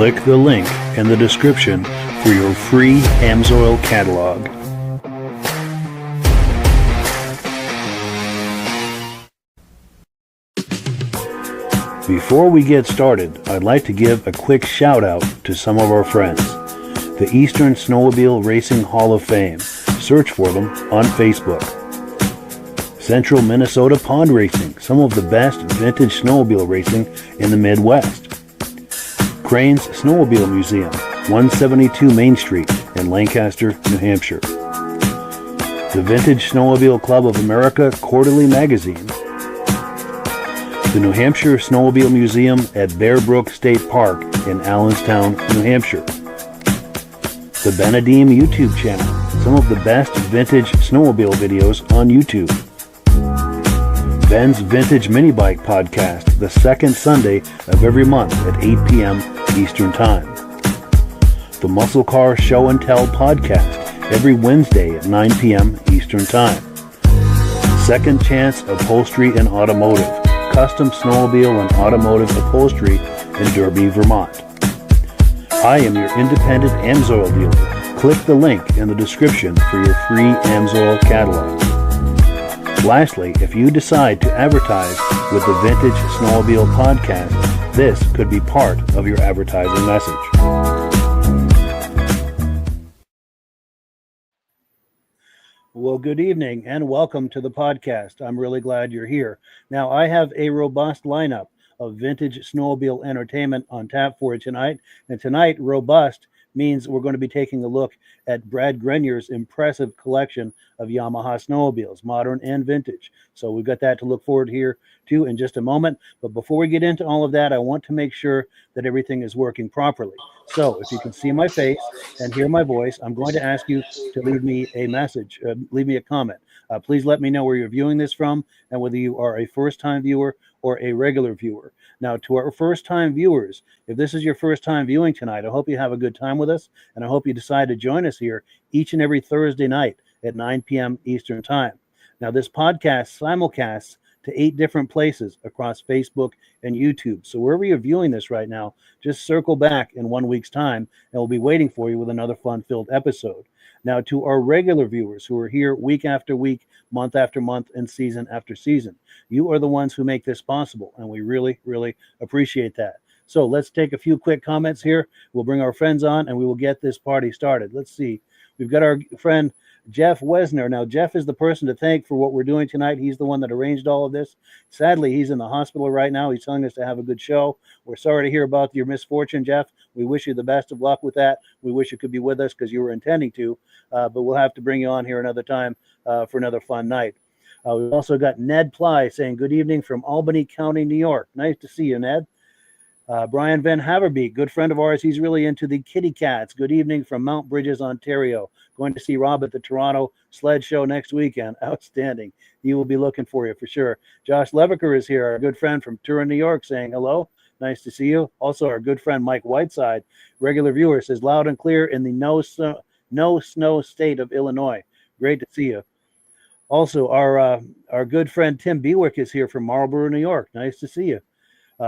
Click the link in the description for your free Amsoil catalog. Before we get started, I'd like to give a quick shout out to some of our friends. The Eastern Snowmobile Racing Hall of Fame. Search for them on Facebook. Central Minnesota Pond Racing, some of the best vintage snowmobile racing in the Midwest. Crane's Snowmobile Museum, 172 Main Street in Lancaster, New Hampshire. The Vintage Snowmobile Club of America Quarterly Magazine. The New Hampshire Snowmobile Museum at Bear Brook State Park in Allenstown, New Hampshire. The Benedim YouTube channel, some of the best vintage snowmobile videos on YouTube. Ben's Vintage Mini Bike Podcast, the second Sunday of every month at 8 p.m. Eastern Time. The Muscle Car Show and Tell Podcast, every Wednesday at 9 p.m. Eastern Time. Second Chance Upholstery and Automotive, custom snowmobile and automotive upholstery in Derby, Vermont. I am your independent Amsoil dealer. Click the link in the description for your free Amsoil catalog. Lastly, if you decide to advertise with the Vintage Snowmobile Podcast, this could be part of your advertising message. Well, good evening and welcome to the podcast. I'm really glad you're here. Now, I have a robust lineup of vintage snowmobile entertainment on tap for you tonight. And tonight, robust means we're going to be taking a look at Brad Grenier's impressive collection of Yamaha snowmobiles, modern and vintage. So we've got that to look forward here to in just a moment. But before we get into all of that, I want to make sure that everything is working properly. So if you can see my face and hear my voice, I'm going to ask you to leave me a message, leave me a comment. Please let me know where you're viewing this from and whether you are a first-time viewer or a regular viewer. Now, to our first-time viewers, if this is your first time viewing tonight, I hope you have a good time with us, and I hope you decide to join us here each and every Thursday night at 9 p.m. Eastern Time. Now, this podcast simulcasts to 8 different places across Facebook and YouTube. So wherever you're viewing this right now, just circle back in 1 week's time, and we'll be waiting for you with another fun-filled episode. Now, to our regular viewers who are here week after week, month after month, and season after season, you are the ones who make this possible, and we really, really appreciate that. So let's take a few quick comments here. We'll bring our friends on, and we will get this party started. Let's see. We've got our friend Jeff Wesner. Now, Jeff is the person to thank for what we're doing tonight. He's the one that arranged all of this. Sadly, he's in the hospital right now. He's telling us to have a good show. We're sorry to hear about your misfortune, Jeff. We wish you the best of luck with that. We wish you could be with us because you were intending to, but we'll have to bring you on here another time for another fun night. We've also got Ned Ply saying good evening from Albany County, New York. Nice to see you, Ned. Brian Van Haverbeek, good friend of ours. He's really into the kitty cats. Good evening from Mount Bridges, Ontario. Going to see Rob at the Toronto Sled Show next weekend. Outstanding. He will be looking for you for sure. Josh Levicker is here, our good friend from Turin, New York, saying hello. Nice to see you. Also, our good friend Mike Whiteside, regular viewer, says loud and clear in the no snow state of Illinois. Great to see you. Also, our good friend Tim Bewick is here from Marlborough, New York. Nice to see you.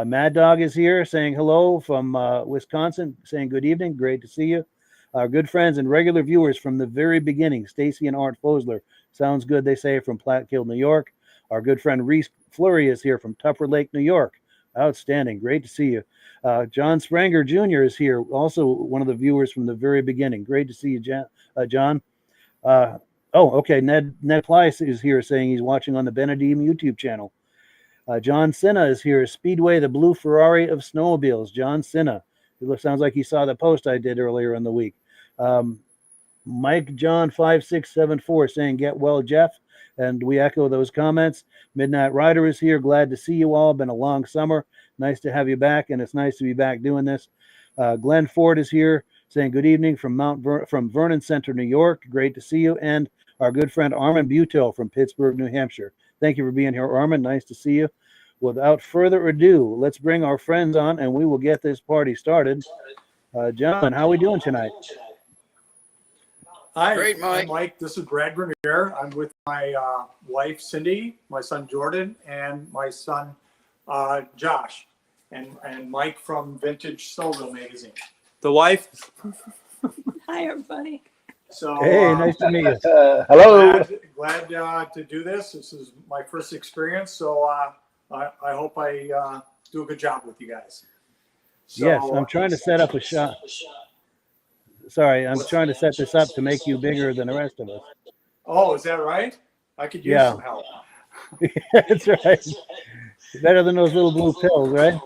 Mad Dog is here saying hello from Wisconsin, saying good evening. Great to see you. Our good friends and regular viewers from the very beginning, Stacy and Art Fosler. Sounds good, they say, from Plattkill, New York. Our good friend Reese Fleury is here from Tupper Lake, New York. Outstanding. Great to see you. John Spranger Jr. is here, also one of the viewers from the very beginning. Great to see you, John. Okay. Ned Plyce is here saying he's watching on the Benedim YouTube channel. John Cinna is here. Speedway, the blue Ferrari of snowmobiles. John Cinna. It sounds like he saw the post I did earlier in the week. Mike John 5674 saying get well, Jeff. And we echo those comments. Midnight Rider is here. Glad to see you all. Been a long summer. Nice to have you back, and it's nice to be back doing this. Glenn Ford is here saying good evening from from Vernon Center, New York. Great to see you. And our good friend Armin Buteau from Pittsburgh, New Hampshire. Thank you for being here, Armin. Nice to see you. Without further ado, let's bring our friends on, and we will get this party started. John, how are we doing tonight? Hi, Great, Mike. I'm Mike. This is Brad Grenier. I'm with my wife, Cindy, my son, Jordan, and my son, Josh. and Mike from Vintage Snowmobile Magazine. The wife. Hi, everybody. So Hey, nice to meet you. Hello. glad to do this. This is my first experience, so I hope I do a good job with you guys. So, Yes, I'm trying to set up a shot. Sorry, I'm trying to set this up to make you bigger than the rest of us. Oh, is that right? I could use Yeah. some help. That's right. Better than those little blue pills, right?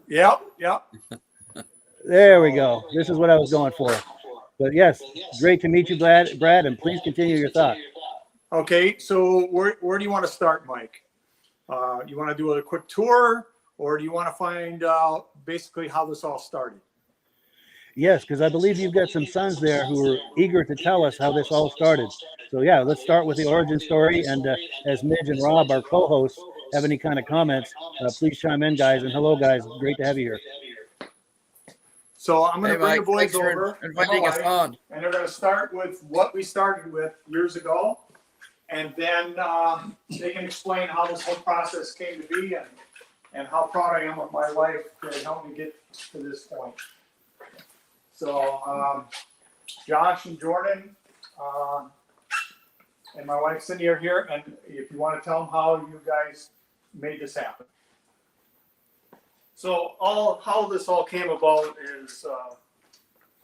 Yep. There we go. This is what I was going for. But yes, great to meet you, Brad, and please continue your thought. Okay, so where do you want to start, Mike? You want to do a quick tour, or do you want to find out basically how this all started? Yes, because I believe you've got some sons there who are eager to tell us how this all started. So yeah, let's start with the origin story. And as Midge and Rob, our co-hosts, have any kind of comments, please chime in, guys. And hello, guys. Great to have you here. So I'm going to bring the Mike, boys thanks for over, inviting us on. and they're going to start with what we started with years ago, and then they can explain how this whole process came to be and how proud I am of my wife to help me get to this point. So Josh and Jordan and my wife Cindy are here, and if you want to tell them how you guys made this happen. So how this all came about is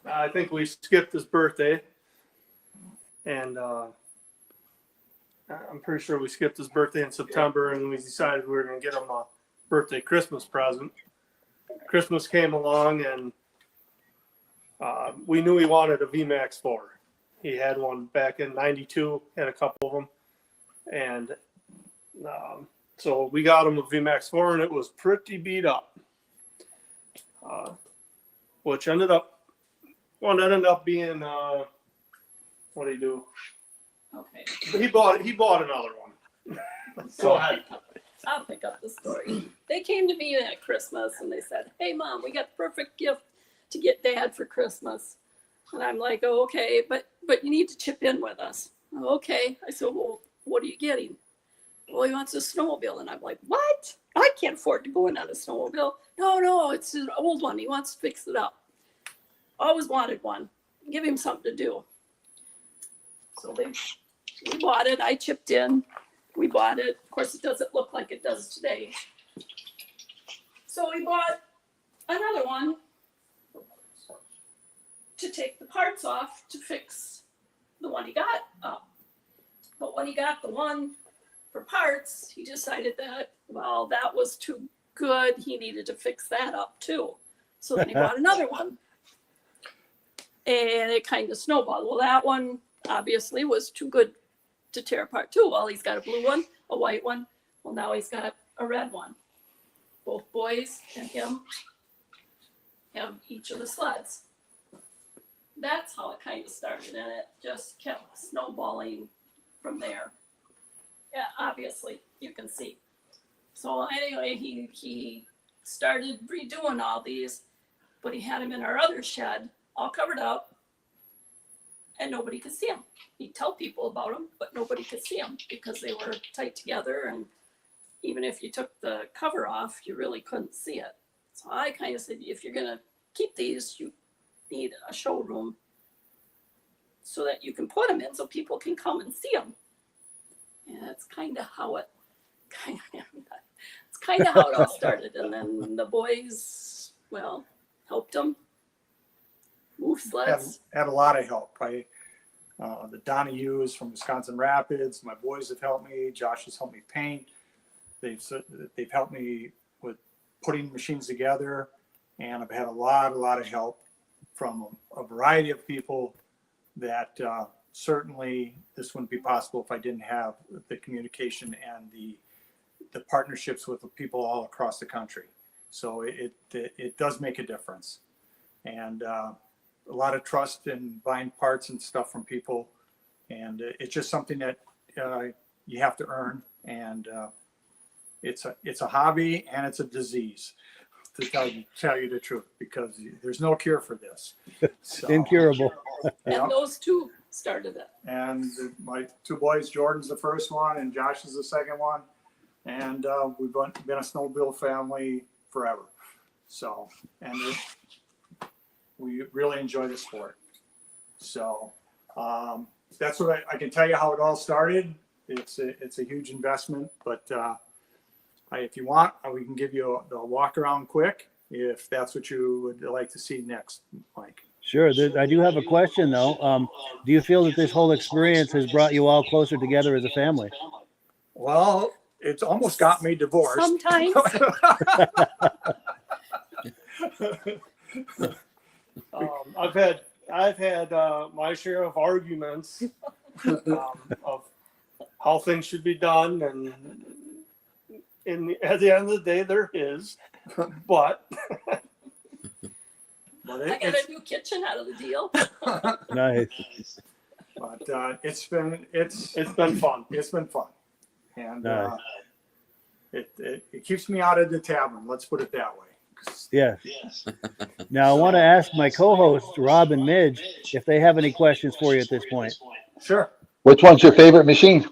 I think we skipped his birthday, and I'm pretty sure we skipped his birthday in September, and we decided we were going to get him a birthday Christmas present. Christmas came along, and we knew he wanted a VMAX 4. He had one back in '92, had a couple of them, and so we got him a VMAX 4, and it was pretty beat up. Which ended up being what did he do? Okay. He bought another one. Go ahead. I'll pick up the story. They came to me at Christmas and they said, "Hey, Mom, we got the perfect gift to get Dad for Christmas." And I'm like, "Oh, okay, but you need to chip in with us." "Okay." I said, "Well, what are you getting?" "Well, he wants a snowmobile." And I'm like, "What? I can't afford to go in on a snowmobile." No, it's an old one. He wants to fix it up. Always wanted one. Give him something to do. So we bought it. I chipped in. We bought it. Of course, it doesn't look like it does today. So we bought another one to take the parts off to fix the one he got up. But when he got the one for parts, he decided that, well, that was too good. He needed to fix that up too. So then he bought another one. And it kind of snowballed. Well, that one obviously was too good to tear apart too. Well, he's got a blue one, a white one. Well, now he's got a red one. Both boys and him have each of the sleds. That's how it kind of started, and it just kept snowballing from there. Yeah, obviously, you can see. So anyway, he started redoing all these, but he had them in our other shed, all covered up, and nobody could see them. He'd tell people about them, but nobody could see them because they were tight together, and even if you took the cover off, you really couldn't see it. So I kind of said, if you're gonna keep these, you need a showroom so that you can put them in so people can come and see them. And that's kind of how it all started. And then the boys, well, helped them move sleds. Had a lot of help. The Donahues from Wisconsin Rapids, my boys have helped me. Josh has helped me paint. They've helped me with putting machines together, and I've had a lot of help from a variety of people that certainly this wouldn't be possible if I didn't have the communication and the partnerships with the people all across the country. So it does make a difference, and a lot of trust in buying parts and stuff from people, and it's just something that you have to earn, and it's a hobby and it's a disease, to tell you the truth, because there's no cure for this. So, Incurable. And those two started it. and my two boys, Jordan's the first one and Josh is the second one, and we've been a snowmobile family forever. So, we really enjoy the sport. So, that's what I can tell you how it all started. It's a huge investment, but if you want, we can give you the walk around quick if that's what you would like to see next, Mike. Sure. I do have a question though. Do you feel that this whole experience has brought you all closer together as a family? Well, it's almost got me divorced. Sometimes. I've had my share of arguments of how things should be done, and at the end of the day, there is. But But I got a new kitchen out of the deal. Nice. But it's been fun. It's been fun, and Nice. it keeps me out of the tavern. Let's put it that way. Yes. Now I want to ask my co-hosts Rob and Midge if they have any questions for you at this point. Sure. Which one's your favorite machine?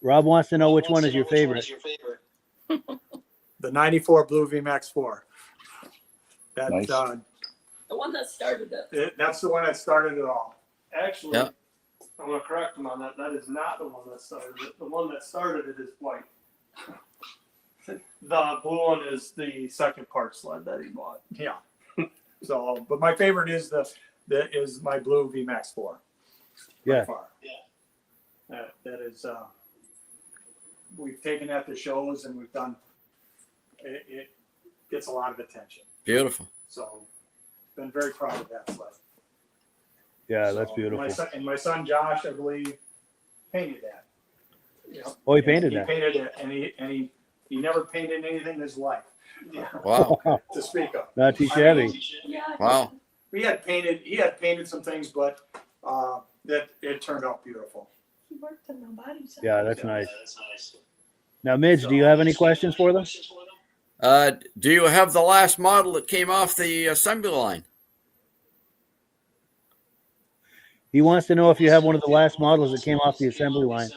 Rob wants to know which one is your favorite. The 94 Blue VMAX 4. That, Nice. The one that started it. that's the one that started it all. actually, Yeah. I'm going to correct him on that. That is not the one that started it. The one that started it is white. The blue one is the second part sled that he bought. Yeah. So, but my favorite is is my Blue VMAX 4. by Yeah. far. That is, we've taken that to shows and we've done, it gets a lot of attention. Beautiful. So, been very proud of that sled. Yeah, that's So, beautiful. my son Josh, I believe, painted that. Oh, he painted He that. painted it, and he never painted anything in his life Wow. to speak of. Not too shabby. Yeah. Wow. He had painted some things, but that it turned out beautiful. He worked in the body shop. Yeah, that's nice. Now, Midge, do you have any questions for them? Do you have the last model that came off the assembly line? He wants to know if you have one of the last models that came off the assembly line.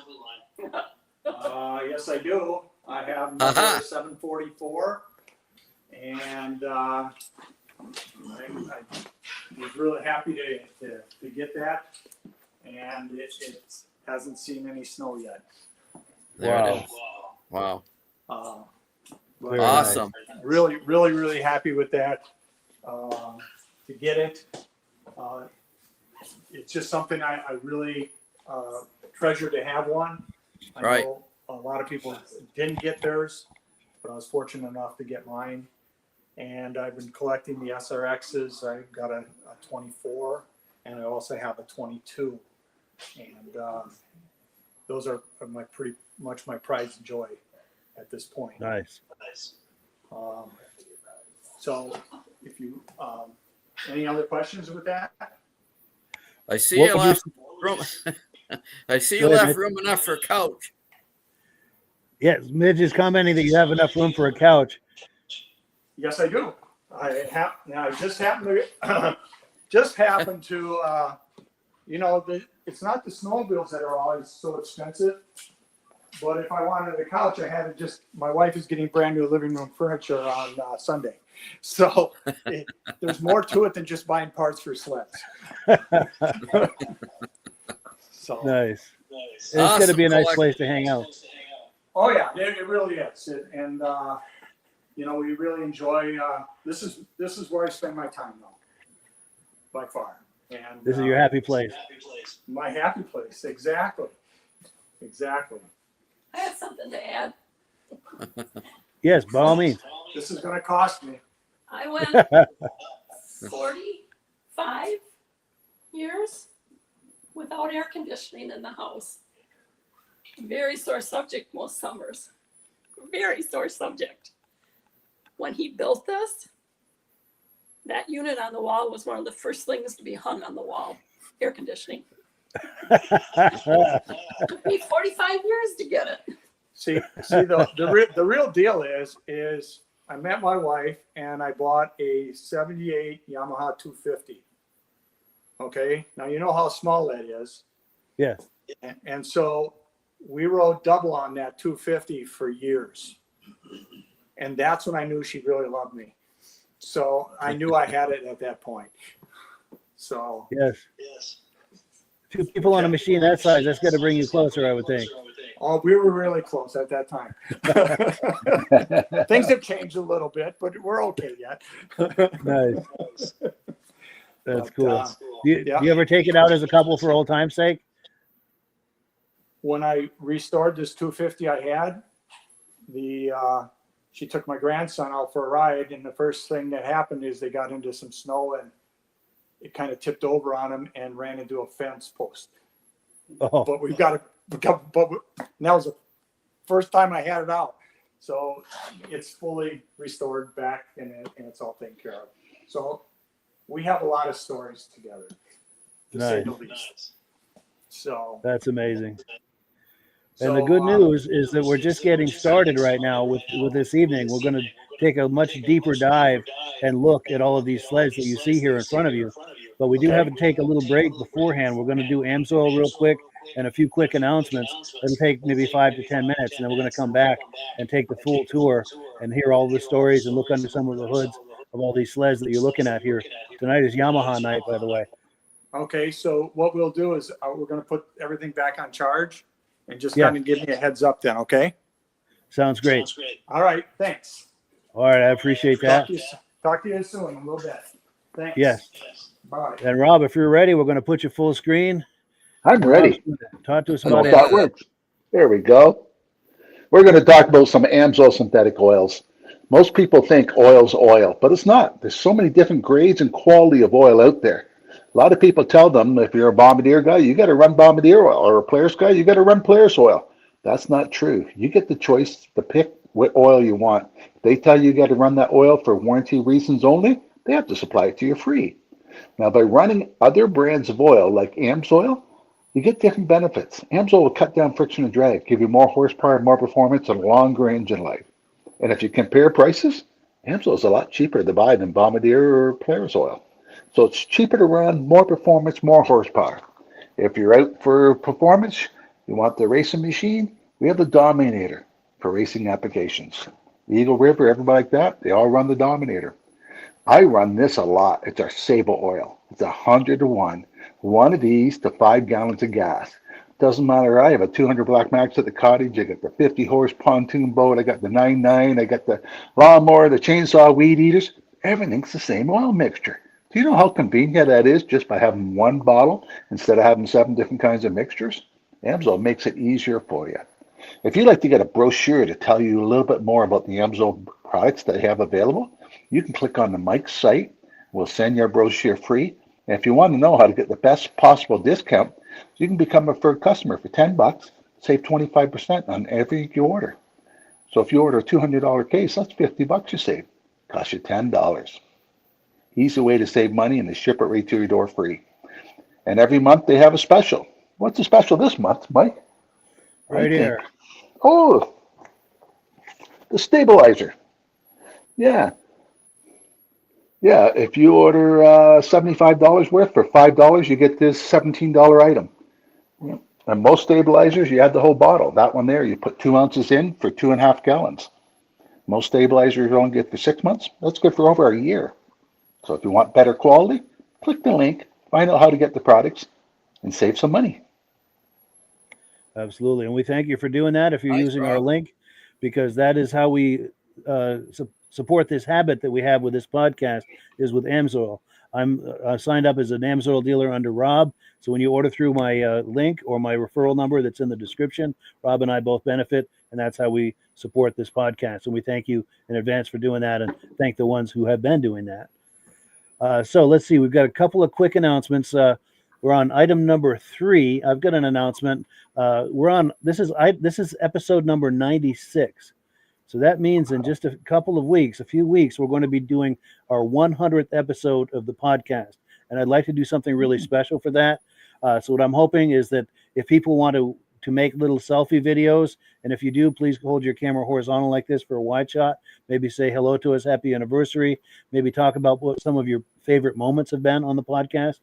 Yes, I do. I have Aha. number 744, and I was really happy to get that, and it hasn't seen any snow yet. There Wow. it is. Wow. But Very Awesome. really happy with that. To get it, it's just something I really treasure to have one. I Right. know a lot of people didn't get theirs, but I was fortunate enough to get mine. And I've been collecting the SRXs. I've got a 24, and I also have a 22. And those are pretty much my pride and joy at this point. Nice. So if you, any other questions with that? I see What you would you- left room. I see you Go ahead, left Mitch. room enough for a couch. Yes, Midge is commenting that you have enough room for a couch. Yes, I do. I just happened to, it's not the snowmobiles that are always so expensive. But if I wanted a couch, I had to my wife is getting brand new living room furniture on Sunday. So there's more to it than just buying parts for sleds. So, Nice. It's going to be a nice place to hang out. oh yeah, it really is. And, we really enjoy, this is where I spend my time now, by far. And This is your happy place. my happy place. Exactly. I have something to add. Yes, by all means. This is going to cost me. I went 45 years without air conditioning in the house. Very sore subject most summers. Very sore subject. When he built this, that unit on the wall was one of the first things to be hung on the wall. Air conditioning. Took me 45 years to get it. See, the real deal is I met my wife and I bought a 78 Yamaha 250. Okay, now you know how small that is. Yeah. And so we rode double on that 250 for years. And that's when I knew she really loved me. So I knew I had it at that point. So Yes. Two people on a machine that size, that's got to bring you closer, I would think. oh, we were really close at that time. Things have changed a little bit, but we're okay yet. Nice. That's But, cool. Do yeah. you ever take it out as a couple for old time's sake? When I restored this 250 I had, she took my grandson out for a ride, and the first thing that happened is they got into some snow and it kind of tipped over on him and ran into a fence post. Oh, But we've got but that was the first time I had it out. So it's fully restored back and it's all taken care of. So we have a lot of stories together, to say the least. So that's amazing. so, And the good news is that we're just getting started right now with this evening. We're going to take a much deeper dive and look at all of these sleds that you see here in front of you. But we do have to take a little break beforehand. We're going to do Amsoil real quick and a few quick announcements. It'll take maybe 5 to 10 minutes, and then we're going to come back and take the full tour and hear all the stories and look under some of the hoods of all these sleds that you're looking at here. Tonight is Yamaha night, by the way. okay, so what we'll do is we're going to put everything back on charge and just Yeah. kind of give me a heads up then, okay? Sounds great. All right, thanks. All right, I appreciate that. Talk to you soon in a little bit. Thanks. Yes. Bye. And Rob, if you're ready, we're going to put you full screen. I'm ready. Talk to us I know about if that works. There we go. We're going to talk about some Amsoil synthetic oils. Most people think oil's oil, but it's not. There's so many different grades and quality of oil out there. A lot of people tell them if you're a Bombardier guy, you got to run Bombardier oil, or a Polaris guy, you got to run Polaris oil. That's not true. You get the choice to pick what oil you want. If they tell you got to run that oil for warranty reasons only, they have to supply it to you free. Now, by running other brands of oil like Amsoil, you get different benefits. Amsoil will cut down friction and drag, give you more horsepower, more performance, and a longer engine life. And if you compare prices, Amsoil is a lot cheaper to buy than Bombardier or Polaris oil. So it's cheaper to run, more performance, more horsepower. If you're out for performance, you want the racing machine, we have the Dominator for racing applications. Eagle River, everybody like that, they all run the Dominator. I run this a lot. It's our Sable oil. It's 100 to 1. One of these to 5 gallons of gas. Doesn't matter. I have a 200 Black Max at the cottage. I got the 50 horse pontoon boat. I got the 99. I got the lawnmower, the chainsaw, weed eaters. Everything's the same oil mixture. Do you know how convenient that is just by having one bottle instead of having 7 different kinds of mixtures? Amsoil makes it easier for you. If you'd like to get a brochure to tell you a little bit more about the Amsoil products that they have available, you can click on the Mike's site. We'll send you a brochure free. And if you want to know how to get the best possible discount, you can become a preferred customer for $10, save 25% on every you order. So if you order a $200 case, that's $50 you save. Costs you $10. Easy way to save money, and they ship it right to your door free. And every month they have a special. What's the special this month, Mike? right here. Oh, the stabilizer. Yeah. Yeah, if you order $75 worth for $5, you get this $17 item. Yeah. And most stabilizers, you add the whole bottle. That one there, you put 2 ounces in for 2.5 gallons. Most stabilizers are only good for 6 months. That's good for over a year. So if you want better quality, click the link, find out how to get the products, and save some money. Absolutely. And we thank you for doing that if you're Thanks, using Rob. our link, because that is how we support this habit that we have with this podcast is with Amsoil. I'm signed up as an Amsoil dealer under Rob. So when you order through my link or my referral number that's in the description, Rob and I both benefit, and that's how we support this podcast. And we thank you in advance for doing that, and thank the ones who have been doing that. So let's see. We've got a couple of quick announcements. We're on item number 3. I've got an announcement. This is episode number 96. So that means in just a few weeks, we're going to be doing our 100th episode of the podcast. And I'd like to do something really special for that. So what I'm hoping is that if people want to to make little selfie videos. And if you do, please hold your camera horizontal like this for a wide shot. Maybe say hello to us, happy anniversary. Maybe talk about what some of your favorite moments have been on the podcast.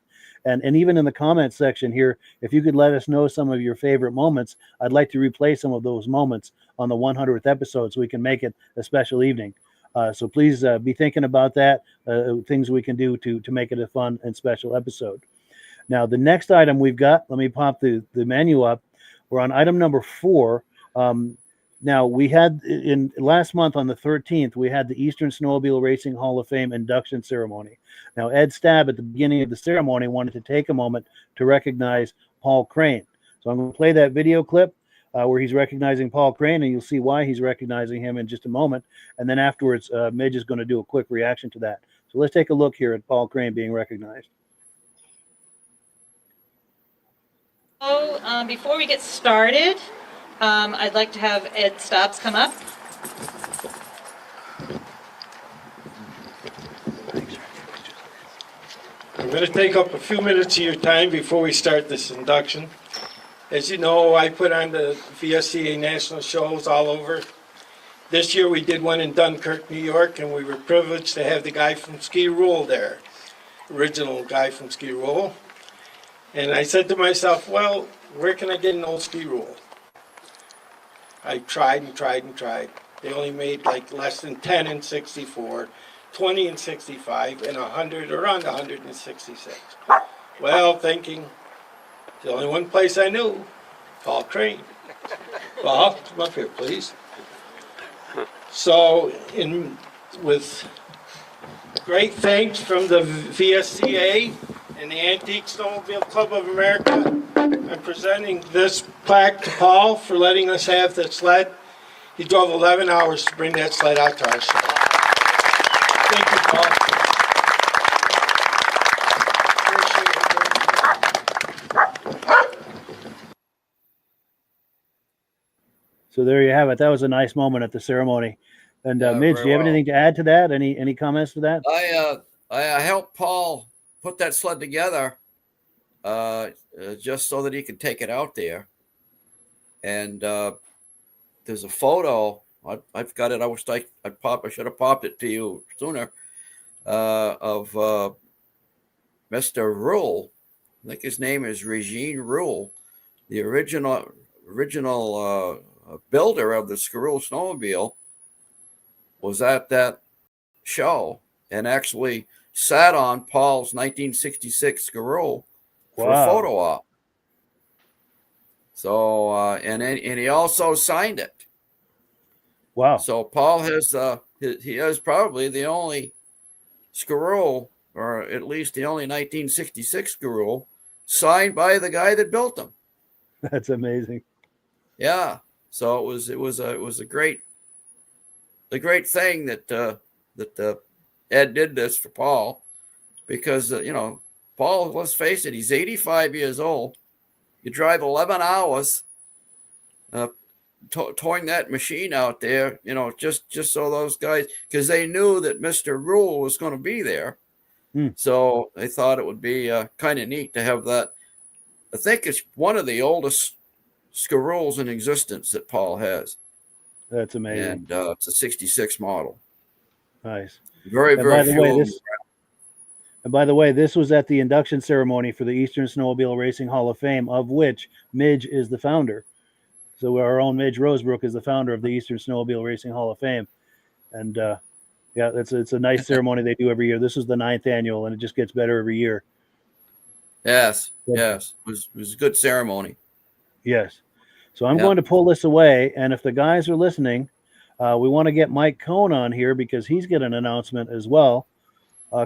And even in the comments section here, if you could let us know some of your favorite moments, I'd like to replay some of those moments on the 100th episode so we can make it a special evening. So please be thinking about that, things we can do to make it a fun and special episode. Now, the next item we've got, let me pop the menu up. We're on item number 4. Now, we had in last month on the 13th, we had the Eastern Snowmobile Racing Hall of Fame induction ceremony. Now, Ed Stabb at the beginning of the ceremony wanted to take a moment to recognize Paul Crane. So I'm going to play that video clip where he's recognizing Paul Crane, and you'll see why he's recognizing him in just a moment. And then afterwards, Midge is going to do a quick reaction to that. So let's take a look here at Paul Crane being recognized. So before we get started, I'd like to have Ed Stabb come up. I'm going to take up a few minutes of your time before we start this induction. As you know, I put on the VSCA national shows all over. This year we did one in Dunkirk, New York, and we were privileged to have the guy from Ski Rule there, original guy from Ski Rule. And I said to myself, well, where can I get an old Ski Rule? I tried and tried and tried. They only made like less than 10 in 64, 20 in 65, and 100, around 166. Well, thinking, the only one place I knew, Paul Crane. Paul, come up here, please. So, with great thanks from the VSCA and the Antique Snowmobile Club of America, I'm presenting this plaque to Paul for letting us have that sled. He drove 11 hours to bring that sled out to our show. Thank you, Paul. So there you have it. That was a nice moment at the ceremony. And Midge, do you have anything to add to that? Any comments to that? I helped Paul put that sled together just so that he could take it out there. And there's a photo. I've got it. I wish I should have popped it to you sooner. Of Mr. Rule. I think his name is Regine Rule, the original builder of the Scarroll snowmobile, was at that show and actually sat on Paul's 1966 Scarroll for a photo op. So and he also signed it. Wow! So Paul has he is probably the only Scarroll, or at least the only 1966 Scarroll, signed by the guy that built them. That's amazing. Yeah. So it was a great thing that Ed did this for Paul, because Paul, let's face it, he's 85 years old. You drive 11 hours towing that machine out there, just so those guys, because they knew that Mr. Rule was going to be there. So they thought it would be kind of neat to have that. I think it's one of the oldest Scarrolls in existence that Paul has. That's amazing. And it's a 66 model. Nice. Very, very few. And by the way, this was at the induction ceremony for the Eastern Snowmobile Racing Hall of Fame, of which Midge is the founder. So our own Midge Rosebrook is the founder of the Eastern Snowmobile Racing Hall of Fame. And yeah, it's a nice ceremony they do every year. This is the 9th annual, and it just gets better every year. Yes. It was a good ceremony. Yes. So I'm going to pull this away, and if the guys are listening, we want to get Mike Cohn on here because he's got an announcement as well.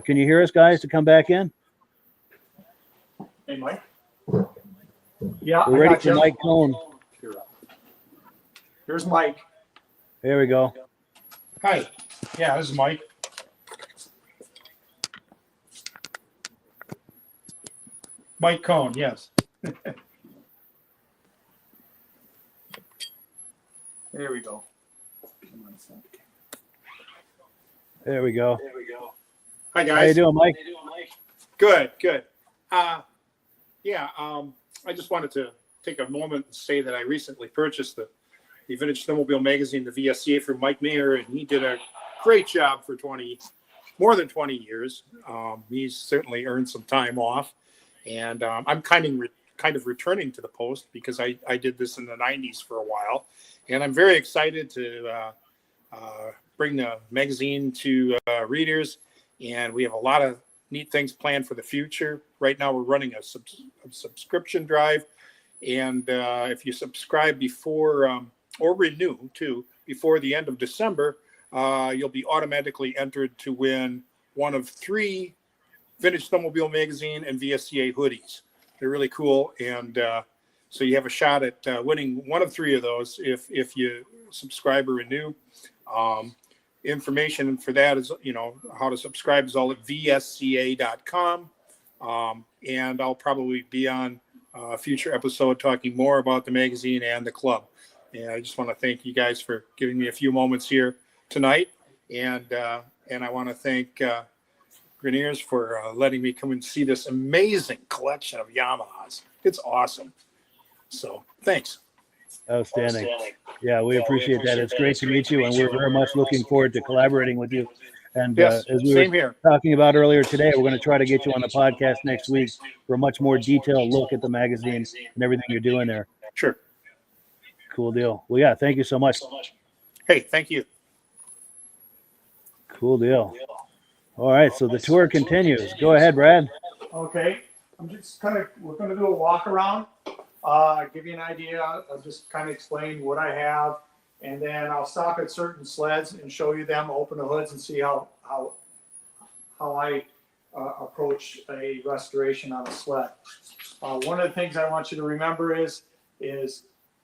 Can you hear us, guys, to come back in? Hey, Mike. Yeah, We're ready for Mike Cohn. Here's Mike. There we go. Hi. Yeah, this is Mike. Mike Cohn, yes. There we go. There we go. Hi, guys. How you doing, Mike? Good. I just wanted to take a moment and say that I recently purchased the Vintage Snowmobile magazine, the VSCA, from Mike Mayer, and he did a great job for more than 20 years. He's certainly earned some time off, and I'm kind of returning to the post because I did this in the 90s for a while, and I'm very excited to bring the magazine to readers, and we have a lot of neat things planned for the future. Right now we're running a subscription drive, and if you subscribe before or renew too before the end of December, you'll be automatically entered to win one of 3 Vintage Snowmobile magazine and VSCA hoodies. They're really cool, and so you have a shot at winning one of 3 of those if you subscribe or renew. Information for that is, how to subscribe is all at vsca.com. And I'll probably be on a future episode talking more about the magazine and the club. And I just want to thank you guys for giving me a few moments here tonight. And I want to thank Greniers for letting me come and see this amazing collection of Yamahas. It's awesome. So thanks. Outstanding. Yeah, we appreciate that. It's great to meet you, and we're very much looking forward to collaborating with you. And Yes, as we same were here. talking about earlier today, we're going to try to get you on the podcast next week for a much more detailed look at the magazine and everything you're doing there. Sure. Cool deal. Well, yeah, thank you so much. Hey, thank you. Cool deal. All right, so the tour continues. Go ahead, Brad. Okay, we're gonna do a walk around, give you an idea. I'll just kind of explain what I have, and then I'll stop at certain sleds and show you them, open the hoods, and see how I approach a restoration on a sled. One of the things I want you to remember is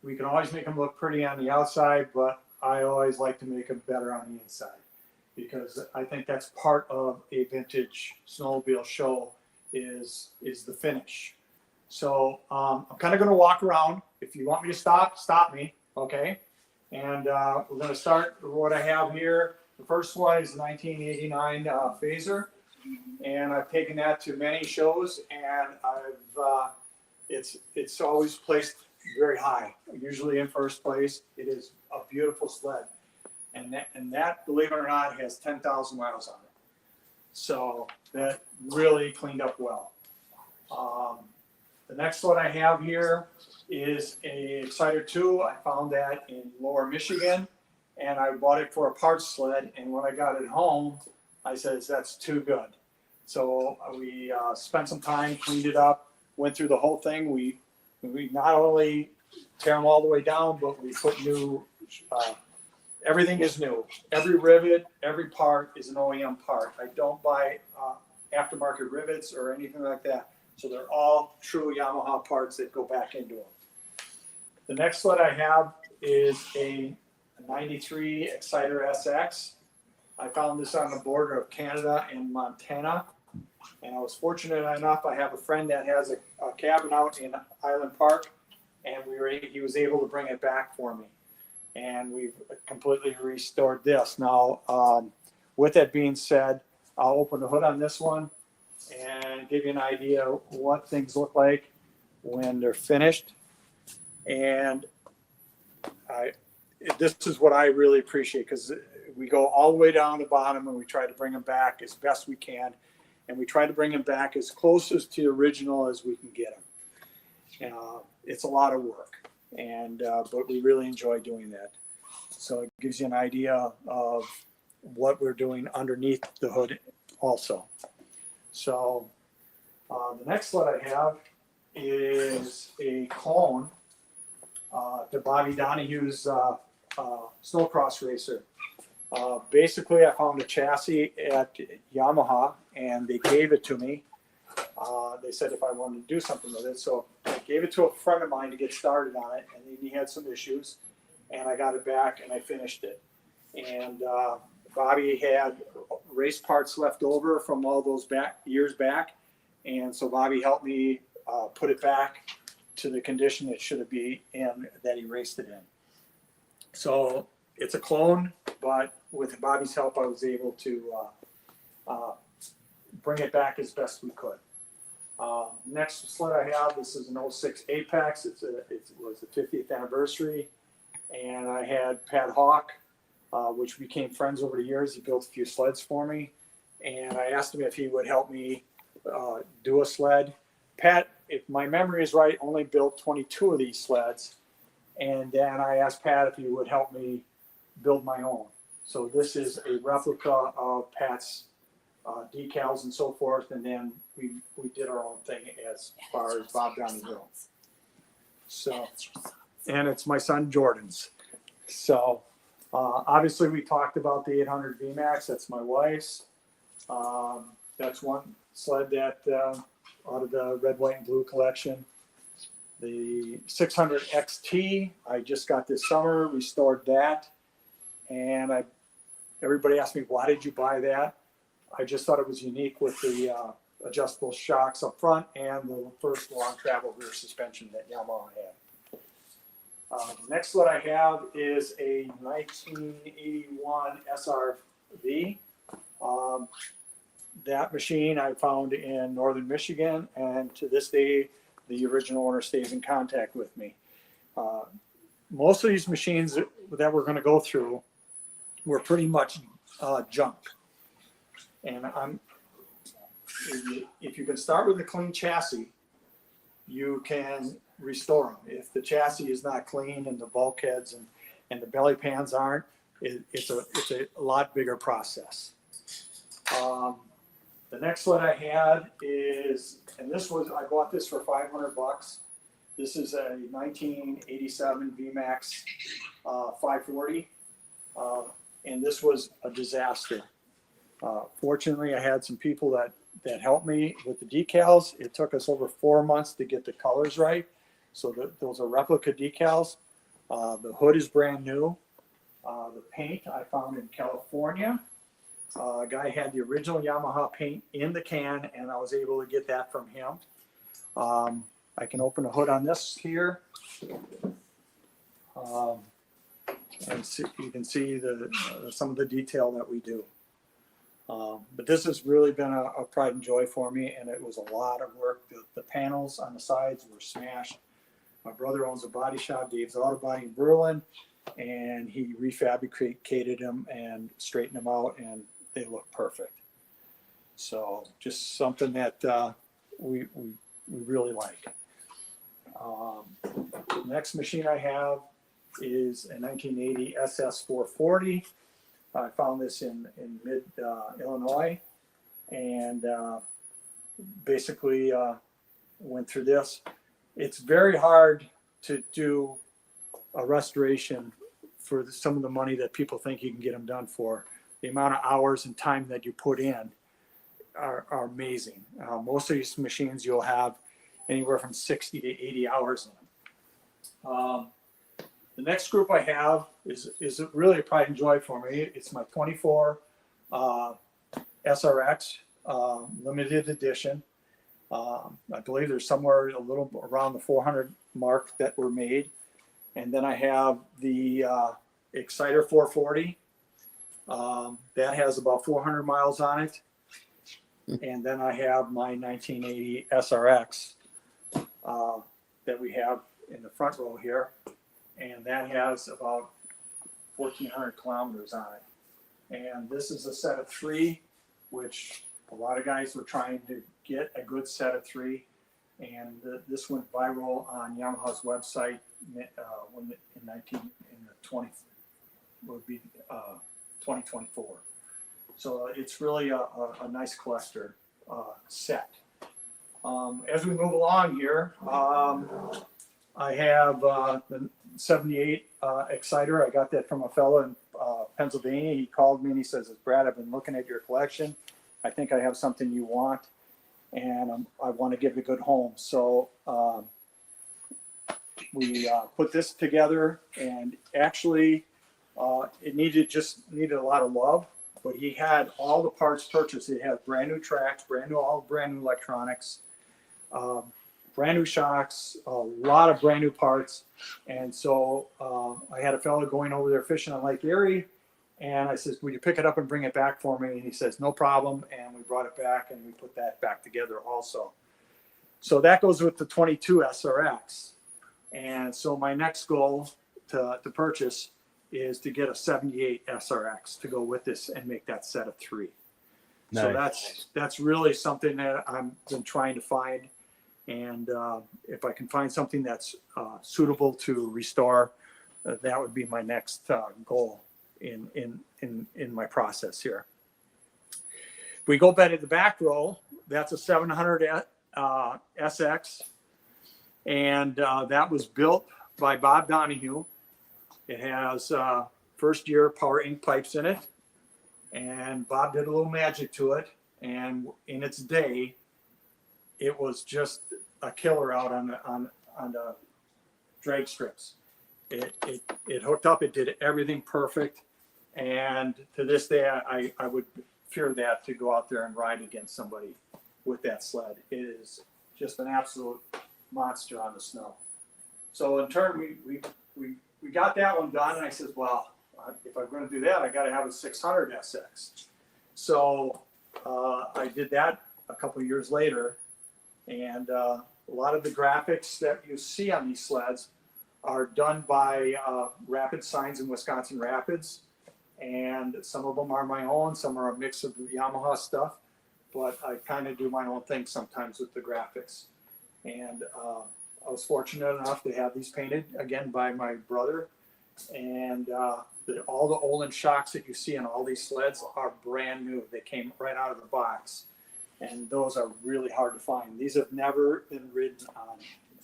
we can always make them look pretty on the outside, but I always like to make them better on the inside, because I think that's part of a vintage snowmobile show is the finish. So I'm kind of going to walk around. If you want me to stop me, okay? And we're going to start with what I have here. The first one is 1989 Phaser, and I've taken that to many shows, and it's always placed very high, usually in first place. It is a beautiful sled. And that, believe it or not, has 10,000 miles on it. So that really cleaned up well. The next one I have here is a Exciter 2. I found that in Lower Michigan, and I bought it for a parts sled. And when I got it home, I said, that's too good. So we spent some time, cleaned it up, went through the whole thing. We not only tear them all the way down, but we put new everything is new. Every rivet, every part is an OEM part. I don't buy aftermarket rivets or anything like that. So they're all true Yamaha parts that go back into them. The next sled I have is a 93 Exciter SX. I found this on the border of Canada and Montana. And I was fortunate enough, I have a friend that has a cabin out in Island Park, and he was able to bring it back for me. And we've completely restored this. Now, with that being said, I'll open the hood on this one and give you an idea of what things look like when they're finished. And this is what I really appreciate, because we go all the way down the bottom and we try to bring them back as best we can. And we try to bring them back as closest to the original as we can get them. It's a lot of work. But we really enjoy doing that. So it gives you an idea of what we're doing underneath the hood also. So the next sled I have is a clone to Bobby Donahue's Snowcross Racer. Basically, I found a chassis at Yamaha, and they gave it to me. They said if I wanted to do something with it. So I gave it to a friend of mine to get started on it, and then he had some issues, and I got it back and I finished it. And Bobby had race parts left over from all those years back, and so Bobby helped me put it back to the condition it should be in that he raced it in. So it's a clone, but with Bobby's help, I was able to bring it back as best we could. Next sled I have, this is an 06 Apex. It was the 50th anniversary. And I had Pat Hawk, which became friends over the years. He built a few sleds for me. And I asked him if he would help me do a sled. Pat, if my memory is right, only built 22 of these sleds. And then I asked Pat if he would help me build my own. So this is a replica of Pat's decals and so forth. And then we did our own thing as far as Bob down the hill. So, and it's my son Jordan's. So obviously we talked about the 800 VMAX. That's my wife's. That's one sled that out of the red, white, and blue collection. The 600 XT I just got this summer, restored that, and everybody asked me, why did you buy that? I just thought it was unique with the adjustable shocks up front and the first long travel rear suspension that Yamaha had. The next sled I have is a 1981 SRV. That machine I found in northern Michigan, and to this day, the original owner stays in contact with me. Most of these machines that we're going to go through were pretty much junk. And if you can start with a clean chassis, you can restore them. If the chassis is not clean and the bulkheads and the belly pans aren't, it's a lot bigger process. The next sled I had is, and I bought this for $500. This is a 1987 VMAX 540, and this was a disaster. Fortunately, I had some people that helped me with the decals. It took us over 4 months to get the colors right. So those are replica decals. The hood is brand new. The paint I found in California. A guy had the original Yamaha paint in the can, and I was able to get that from him. I can open the hood on this here. And you can see some of the detail that we do. But this has really been a pride and joy for me, and it was a lot of work. The panels on the sides were smashed. My brother owns a body shop, Dave's Auto Body in Berlin, and he refabricated them and straightened them out, and they look perfect. So just something that we really like. The next machine I have is a 1980 SS440. I found this in mid Illinois, and basically went through this. It's very hard to do a restoration for some of the money that people think you can get them done for. The amount of hours and time that you put in are amazing. Most of these machines you'll have anywhere from 60 to 80 hours in them. The next group I have is really a pride and joy for me. It's my 24 SRX limited edition. I believe there's somewhere a little around the 400 mark that were made. And then I have the Exciter 440. That has about 400 miles on it. And then I have my 1980 SRX that we have in the front row here. And that has about 1,400 kilometers on it. And this is a set of 3, which a lot of guys were trying to get a good set of 3. And this went viral on Yamaha's website in 2024. So it's really a nice collector set. As we move along here, I have the 78 Exciter. I got that from a fellow in Pennsylvania. He called me and he says, Brad, I've been looking at your collection. I think I have something you want, and I want to give it a good home. So we put this together, and actually it needed a lot of love, but he had all the parts purchased. It had brand new tracks, brand new electronics, brand new shocks, a lot of brand new parts. And so I had a fellow going over there fishing on Lake Erie, and I said, will you pick it up and bring it back for me? And he says, no problem. And we brought it back, and we put that back together also. So that goes with the 22 SRX. And so my next goal to purchase is to get a 78 SRX to go with this and make that set of 3. So that's really something that I've been trying to find. And if I can find something that's suitable to restore, that would be my next goal in my process here. If we go back to the back row, that's a 700 SX, and that was built by Bob Donahue. It has first year power ink pipes in it, and Bob did a little magic to it, and in its day it was just a killer out on the drag strips. It hooked up, it did everything perfect, and to this day I would fear that to go out there and ride against somebody with that sled. It is just an absolute monster on the snow. So in turn we got that one done, and I said, well, if I'm going to do that, I got to have a 600 SX. So I did that a couple of years later, and a lot of the graphics that you see on these sleds are done by Rapid Signs in Wisconsin Rapids, and some of them are my own, some are a mix of Yamaha stuff, but I kind of do my own thing sometimes with the graphics. And I was fortunate enough to have these painted again by my brother, and all the Olin shocks that you see on all these sleds are brand new. They came right out of the box, and those are really hard to find. These have never been ridden on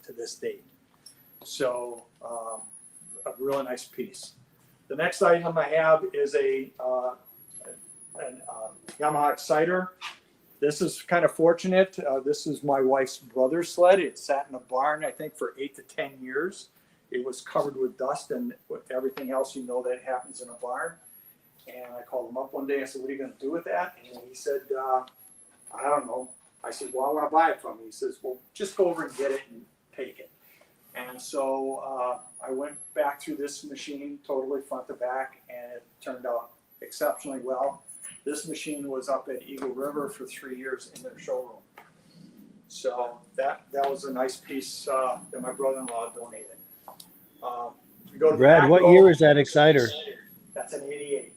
to this date. So a really nice piece. The next item I have is a Yamaha Exciter. This is kind of fortunate. This is my wife's brother's sled. It sat in a barn, I think, for 8 to 10 years. It was covered with dust and with everything else that happens in a barn. And I called him up one day. I said, what are you going to do with that? And he said, I don't know. I said, well, I want to buy it from you. He says, well, just go over and get it and take it. And so I went back through this machine totally front to back, and it turned out exceptionally well. This machine was up at Eagle River for 3 years in their showroom. So that was a nice piece that my brother-in-law donated. We go to Brad, what year is that Exciter? That's an 88.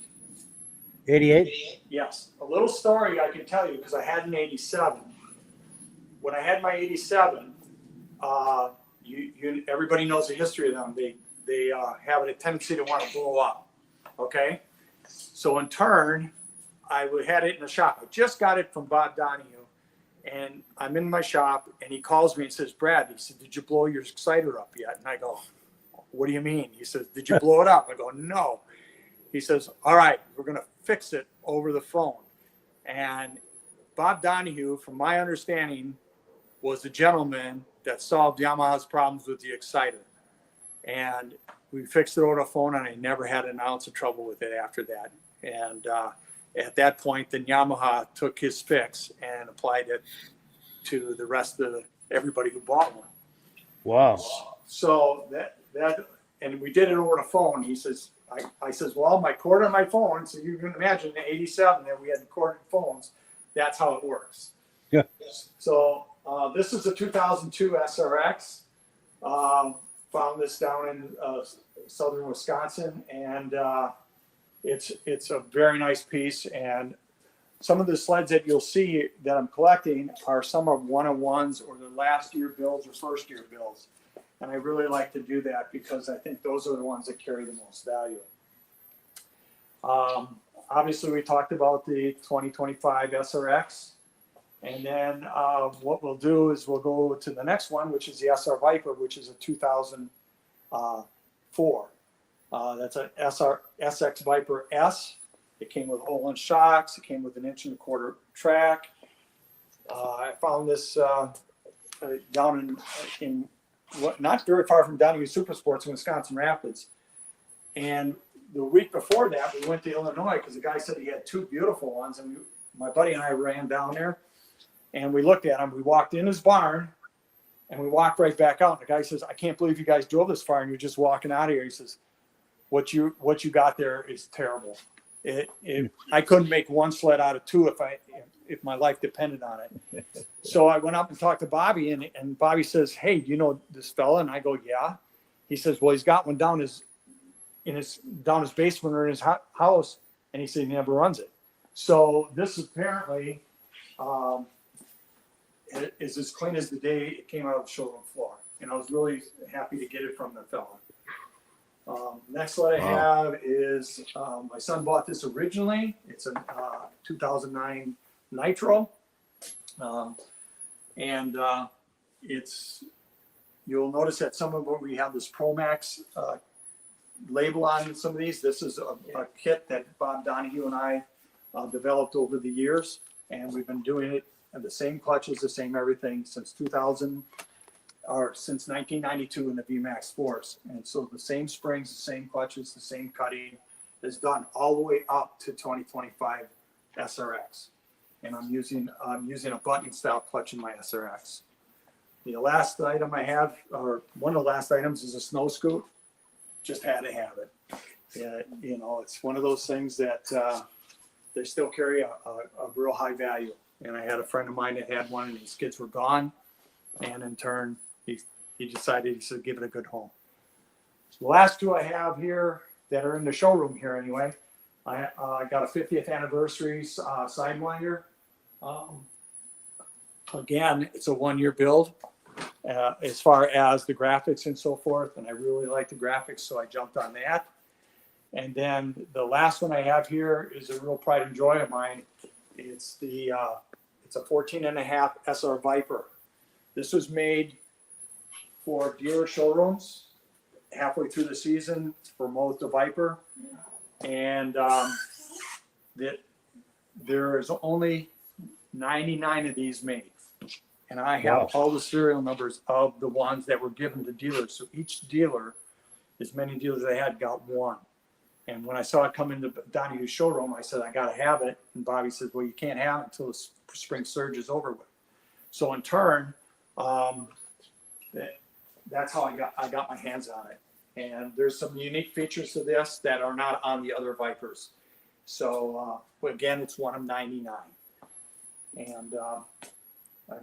88? Yes. A little story I can tell you, because I had an 87. When I had my 87, everybody knows the history of them. They have a tendency to want to blow up. Okay? So in turn, I had it in the shop. I just got it from Bob Donahue, and I'm in my shop, and he calls me and says, Brad, he said, did you blow your Exciter up yet? And I go, what do you mean? He says, did you blow it up? I go, no. He says, all right, we're going to fix it over the phone. And Bob Donahue, from my understanding, was the gentleman that solved Yamaha's problems with the Exciter. And we fixed it over the phone, and I never had an ounce of trouble with it after that. And at that point, then Yamaha took his fix and applied it to the rest of everybody who bought one. Wow. So that and we did it over the phone. He says, I says, well, my cord on my phone, so you can imagine in 87 that we had corded phones. That's how it works. Yeah. So this is a 2002 SRX. Found this down in southern Wisconsin, and it's a very nice piece. And some of the sleds that you'll see that I'm collecting are some of 101s or the last year builds or first year builds. And I really like to do that because I think those are the ones that carry the most value. Obviously, we talked about the 2025 SRX. And then what we'll do is we'll go to the next one, which is the SR Viper, which is a 2004. That's a SX Viper S. It came with Olin shocks. It came with an 1 1/4 track. I found this down in not very far from Donahue Super Sports in Wisconsin Rapids. And the week before that, we went to Illinois because the guy said he had 2 beautiful ones. And my buddy and I ran down there, and we looked at him. We walked in his barn, and we walked right back out. And the guy says, I can't believe you guys drove this far and you're just walking out of here. He says, what you got there is terrible. I couldn't make one sled out of 2 if my life depended on it. So I went up and talked to Bobby, and Bobby says, "Hey, do you know this fella?" And I go, "Yeah." He says, "Well, he's got one down his basement or in his house," and he said he never runs it. So this apparently is as clean as the day it came out of the showroom floor, and I was really happy to get it from the fella. Next what I have is my son bought this originally. It's a 2009 Nitro, and it's, you'll notice that some of what we have this Pro Max label on some of these. This is a kit that Bob Donahue and I developed over the years, and we've been doing it and the same clutches, the same everything since 1992 in the VMAX 4s. And so the same springs, the same clutches, the same cutting is done all the way up to 2025 SRX. And I'm using a button style clutch in my SRX. The last item I have, or one of the last items, is a snow scoot. Just had to have it. Yeah, you know, it's one of those things that they still carry a real high value. And I had a friend of mine that had one, and his kids were gone. And in turn, he decided he should give it a good home. So the last two I have here that are in the showroom here anyway, I got a 50th anniversary Sidewinder. Again, it's a 1-year build as far as the graphics and so forth, and I really like the graphics, so I jumped on that. And then the last one I have here is a real pride and joy of mine. It's a 14.5 SR Viper. This was made for dealer showrooms halfway through the season for most of Viper, and there is only 99 of these made, and I have all the serial numbers of the ones that were given to dealers. So each dealer, as many dealers as they had, got one. And when I saw it come into Donahue's showroom, I said, I got to have it. And Bobby says, well, you can't have it until the spring surge is over with. So in turn, that's how I got my hands on it. And there's some unique features to this that are not on the other Vipers. So again, it's one of 99. And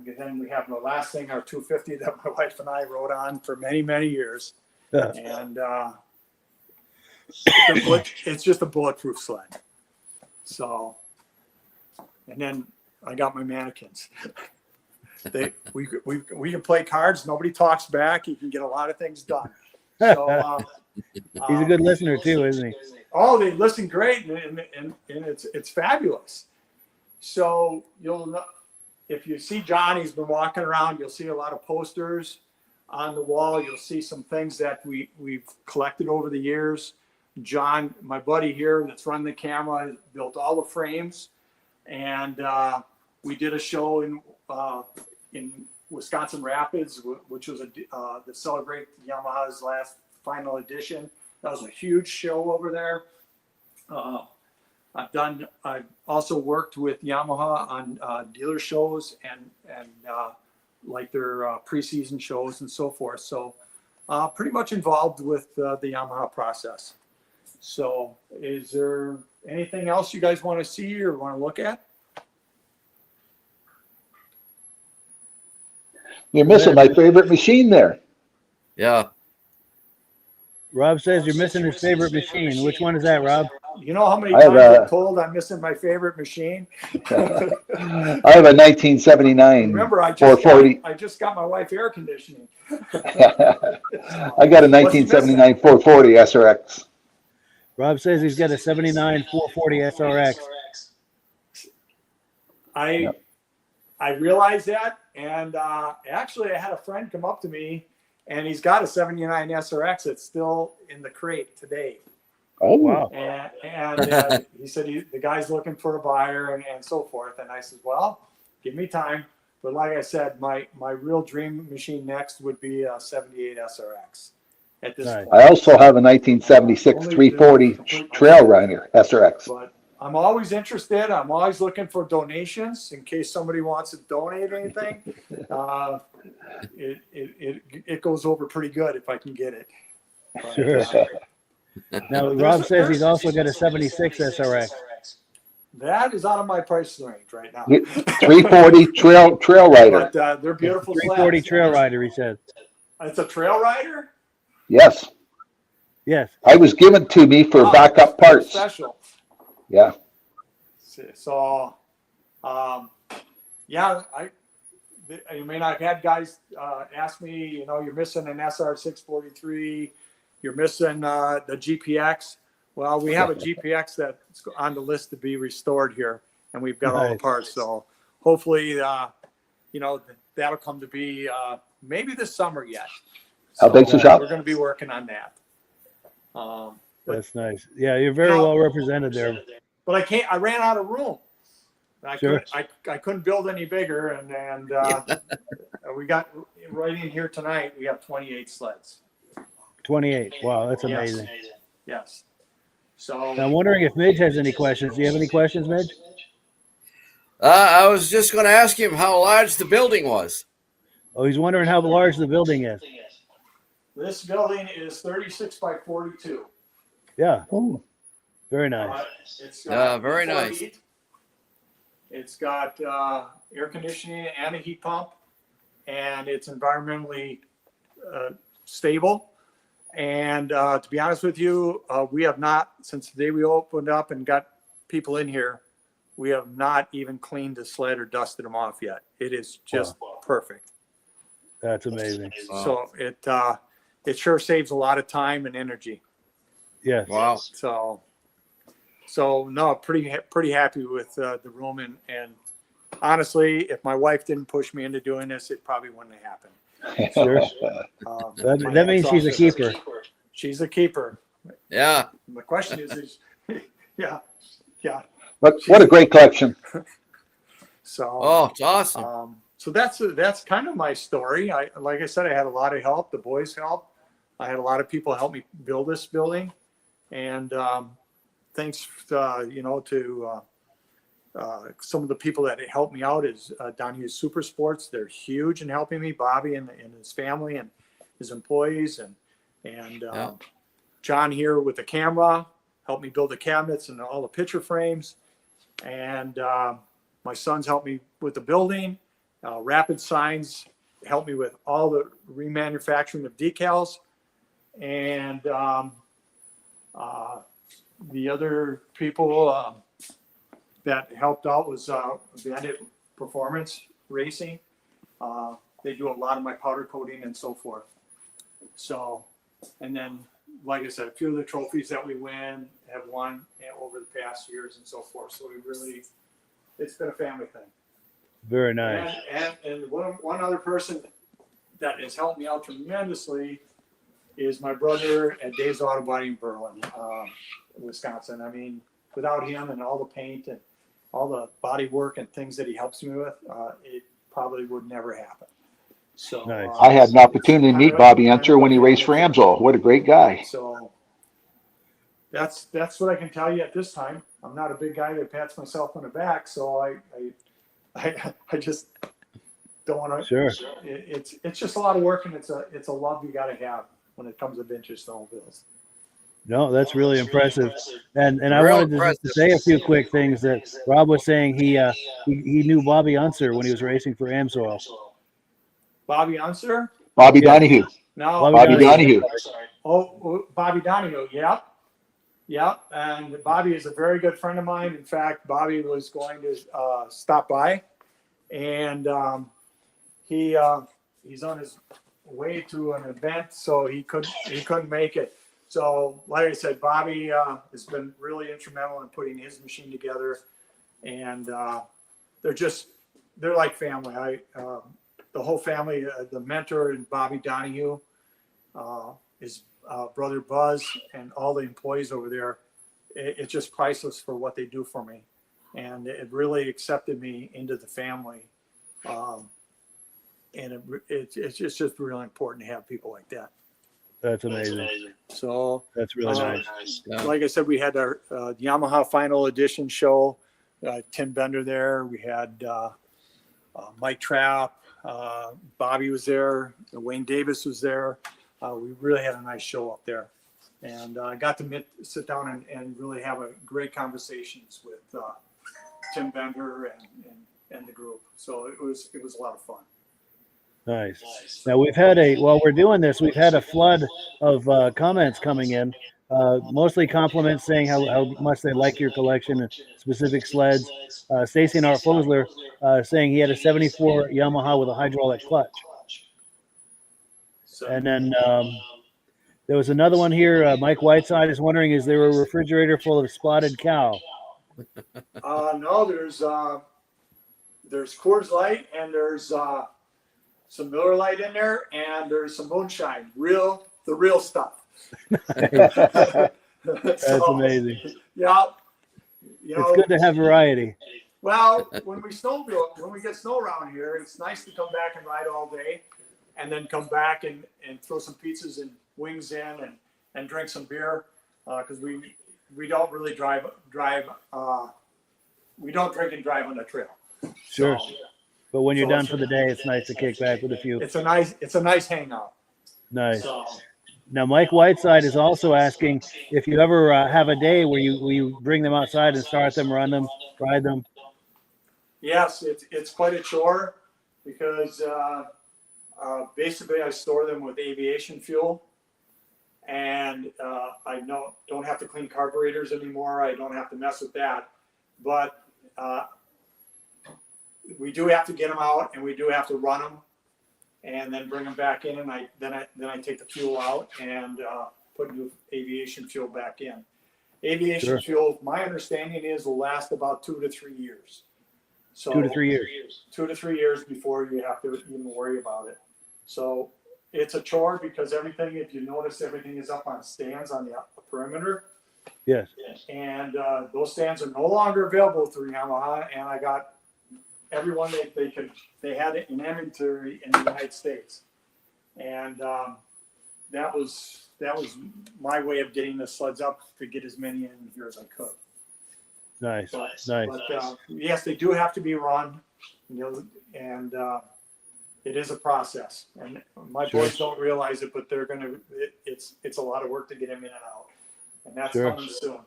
then we have the last thing, our 250 that my wife and I rode on for many, many years. And it's just a bulletproof sled. So, and then I got my mannequins. We can play cards. Nobody talks back. You can get a lot of things done. So he's a good listener too, isn't he? Oh, they listen great, and it's fabulous. So if you see John, he's been walking around. You'll see a lot of posters on the wall. You'll see some things that we've collected over the years. John, my buddy here that's running the camera, built all the frames, and we did a show in Wisconsin Rapids, which was to celebrate Yamaha's last final edition. That was a huge show over there. I've also worked with Yamaha on dealer shows and like their preseason shows and so forth. So pretty much involved with the Yamaha process. So is there anything else you guys want to see or want to look at? You're missing my favorite machine there. Yeah. Rob says you're missing his favorite machine. Which one is that, Rob? You know how many times I'm told I'm missing my favorite machine? I have a 1979 Remember, I 440. just got my wife air conditioning. I got a 1979 440 SRX. Rob says he's got a 79 440 SRX. I realized that, and actually I had a friend come up to me, and he's got a 79 SRX that's still in the crate today. Oh, wow. And he said the guy's looking for a buyer and so forth. And I said, well, give me time. But like I said, my real dream machine next would be a 78 SRX at this point. I also have a 1976 340 Trail Rider SRX. But I'm always interested. I'm always looking for donations in case somebody wants to donate anything. It goes over pretty good if I can get it. Sure. Now, Rob says he's also got a 76 SRX. That is out of my price range right now. 340 trail rider. But they're beautiful 340 sleds. trail rider, he said. It's a trail rider? Yes, Yes. I was given to me for Oh, backup that's parts. special. Yeah. So, yeah, you may not have had guys ask me, you know, you're missing an SR643, you're missing the GPX. Well, we have a GPX that's on the list to be restored here, and we've got all the Nice. parts. So hopefully, you know, that'll come to be maybe this summer yet. How big's the shop? We're going to be working on that. That's nice. Yeah, you're very No. well represented there. But I ran out of room. Sure. I couldn't build any bigger, and we got right in here tonight. We have 28 sleds. 28. Wow, that's Yes. amazing. Yes. So Now, I'm wondering if Midge has any questions. Do you have any questions, Midge? I was just going to ask him how large the building was. Oh, he's wondering how large the building is. this building is 36 by 42. Yeah. Very nice. It's Very full nice. heat. It's got air conditioning and a heat pump, and it's environmentally stable. And to be honest with you, we have not, since the day we opened up and got people in here, we have not even cleaned the sled or dusted them off yet. It is just perfect. That's amazing. So it sure saves a lot of time and energy. Yes. Wow. So no, pretty happy with the room, and honestly, if my wife didn't push me into doing this, it probably wouldn't have happened. Sure. That means she's a keeper. She's a keeper. Yeah. The question is yeah. But what a great collection. So Oh, it's awesome. so that's kind of my story. Like I said, I had a lot of help. The boys helped. I had a lot of people help me build this building, and thanks to some of the people that helped me out is Donahue Super Sports. They're huge in helping me. Bobby and his family and his employees, and John here with the camera helped me build the cabinets and all the picture frames, and my sons helped me with the building. Rapid Signs helped me with all the remanufacturing of decals, and the other people that helped out was Bandit Performance Racing. They do a lot of my powder coating and so forth. So, and then, like I said, a few of the trophies that we have won over the past years and so forth. So it's been a family thing. Very nice. And one other person that has helped me out tremendously is my brother at Dave's Auto Body in Berlin, Wisconsin. I mean, without him and all the paint and all the body work and things that he helps me with, it probably would never happen. So Nice. I had an opportunity to meet Bobby Enter when he raced for Amsoil. What a great guy. So that's what I can tell you at this time. I'm not a big guy that pats myself on the back, so I just don't want to. Sure. It's just a lot of work, and it's a love you got to have when it comes to vintage snowmobiles. No, that's really impressive. And I Real wanted to impressive. say a few quick things that Rob was saying. He knew Bobby Unser when he was racing for Amsoil. Bobby Unser? Bobby Yeah. Donahue. No, Bobby Donahue. Oh, Bobby Donahue. Yeah. And Bobby is a very good friend of mine. In fact, Bobby was going to stop by, and he's on his way to an event, so he couldn't make it. So, like I said, Bobby has been really instrumental in putting his machine together, and they're like family. The whole family, the mentor and Bobby Donahue, his brother Buzz, and all the employees over there. It's just priceless for what they do for me, and it really accepted me into the family. And it's just really important to have people like that. That's amazing. So That's really nice. Yeah. like I said, we had our Yamaha Final Edition show. Tim Bender there. We had Mike Trapp. Bobby was there. Wayne Davis was there. We really had a nice show up there. And I got to sit down and really have a great conversations with Tim Bender and the group. So it was a lot of fun. Nice. Now while we're doing this, we've had a flood of comments coming in, mostly compliments saying how much they like your collection and specific sleds. Stacy and Art Fosler saying he had a 74 Yamaha with a hydraulic clutch. So, And then there was another one here. Mike Whiteside is wondering, is there a refrigerator full of spotted cow? no, there's Coors Light and there's some Miller Lite in there, and there's some moonshine, the real stuff. That's amazing. Yeah, you know, It's good to have variety. well, when we get snow around here, it's nice to come back and ride all day, and then come back and throw some pizzas and wings in and drink some beer, because we don't really drive. We don't drink and drive on the trail. Sure. So, But when you're done for the day, it's nice to kick back with a few. it's a nice hangout. Nice. So, Now, Mike Whiteside is also asking if you ever have a day where you bring them outside and start them, run them, ride them. yes, it's quite a chore because basically I store them with aviation fuel, and I don't have to clean carburetors anymore. I don't have to mess with that, but we do have to get them out, and we do have to run them, and then bring them back in, and then I take the fuel out and put new aviation fuel back in. Aviation Sure. fuel, my understanding is, will last about 2 to 3 years. So 2 to 3 years. 2 to 3 years before you have to even worry about it. So it's a chore because everything, if you notice, everything is up on stands on the perimeter. Yes. And those stands are no longer available through Yamaha, and I got everyone they had it in inventory in the United States, and that was my way of getting the sleds up to get as many in here as I could. Nice. But, Nice. but yes, they do have to be run, and it is a process. And my Sure. boys don't realize it, but it's a lot of work to get them in and out, and that's Sure. coming soon.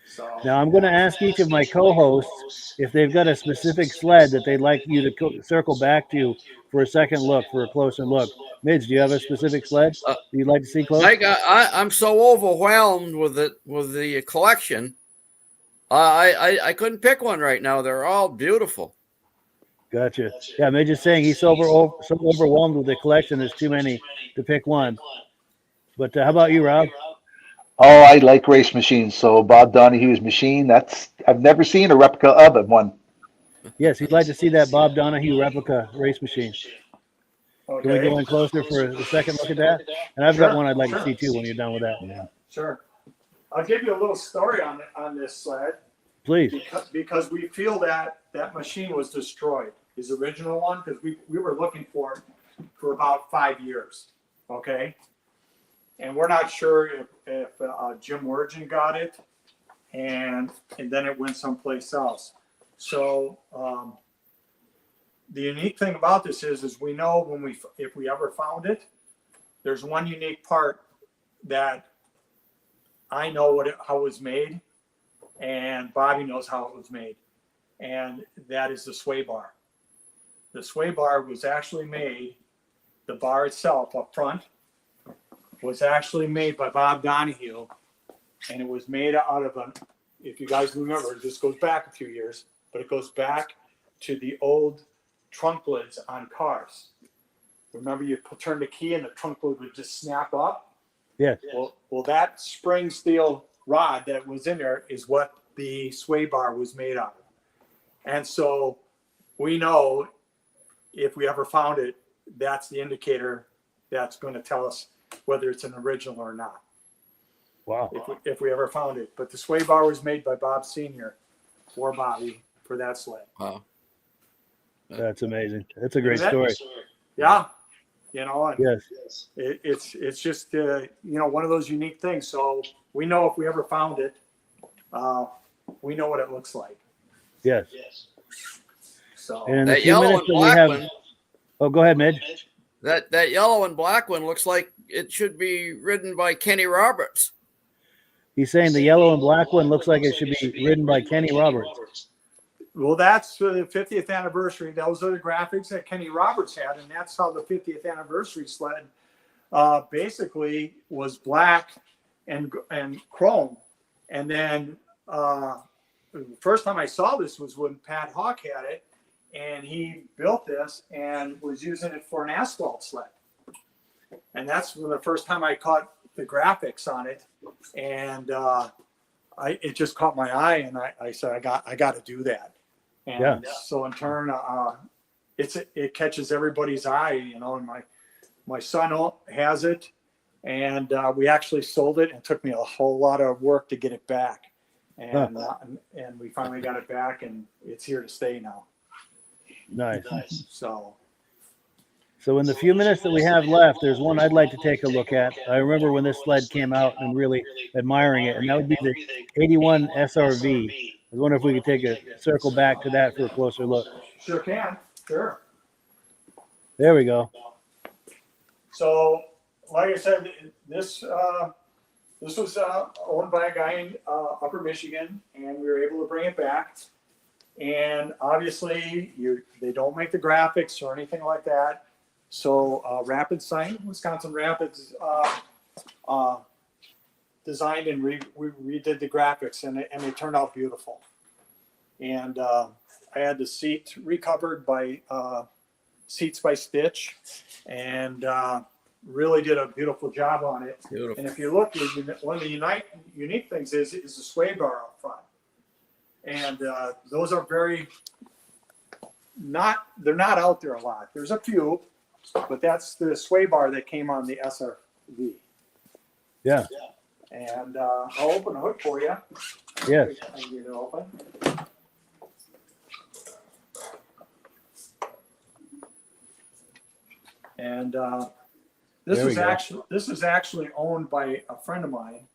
So Now, I'm going to ask each of my co-hosts if they've got a specific sled that they'd like you to circle back to for a second look, for a closer look. Midge, do you have a specific sled you'd like to see close? I'm so overwhelmed with the collection. I couldn't pick one right now. They're all beautiful. Gotcha. Yeah, Midge is saying he's so overwhelmed with the collection. There's too many to pick one. But how about you, Rob? Oh, I like race machines. So Bob Donahue's machine, I've never seen a replica of it. One. Yes, he'd like to see that Bob Donahue replica race machine. Can we go in closer for a second look at that? And I've got one I'd like to see too when you're done with that. Yeah. Sure. I'll give you a little story on this sled. Please. Because we feel that machine was destroyed, his original one, because we were looking for it for about 5 years. Okay. And we're not sure if Jim Wergen got it, and then it went someplace else. So the unique thing about this is we know if we ever found it, there's one unique part that I know how it was made, and Bobby knows how it was made, and that is the sway bar. The sway bar was actually made, the bar itself up front was actually made by Bob Donahue, and it was made out of if you guys remember, this goes back a few years, but it goes back to the old trunk lids on cars. Remember, you turn the key and the trunk lid would just snap up? Yes. Well, that spring steel rod that was in there is what the sway bar was made out of. And so we know if we ever found it, that's the indicator that's going to tell us whether it's an original or not. Wow. If we ever found it. But the sway bar was made by Bob Sr. for Bobby for that sled. Wow. That's amazing. That's a great story. Yeah. And Yes. it's just, one of those unique things. So we know if we ever found it, we know what it looks like. Yes. So And in the That few yellow minutes and that we black have, one, oh, go ahead, Midge. that yellow and black one looks like it should be ridden by Kenny Roberts. He's saying the yellow and black one looks like it should be ridden by Kenny Roberts. Well, that's the 50th anniversary. Those are the graphics that Kenny Roberts had, and that's how the 50th anniversary sled basically was black and chrome. And then the first time I saw this was when Pat Hawk had it, and he built this and was using it for an asphalt sled. And that's when the first time I caught the graphics on it, and it just caught my eye, and I said I got to do that. And so in turn, it catches everybody's eye, you know. And my son has it, and we actually sold it, and it took me a whole lot of work to get it back, and we finally got it back, and it's here to stay now. Nice. So in the few minutes that we have left, there's one I'd like to take a look at. I remember when this sled came out and really admiring it, and that would be the 81 SRV. I wonder if we could take a circle back to that for a closer look. Sure can. Sure. There we go. So, like I said, this was owned by a guy in Upper Michigan, and we were able to bring it back. And obviously, they don't make the graphics or anything like that. So Rapids Sign, Wisconsin Rapids, designed and we redid the graphics, and they turned out beautiful. And I had the seat recovered by Seats by Stitch, and really did a beautiful job on it. Beautiful. And if you look, one of the unique things is the sway bar up front. And those are they're not out there a lot. There's a few, but that's the sway bar that came on the SRV. Yeah. And I'll open the hood for you. Yes. I can get it open. And this is actually owned by a friend of mine.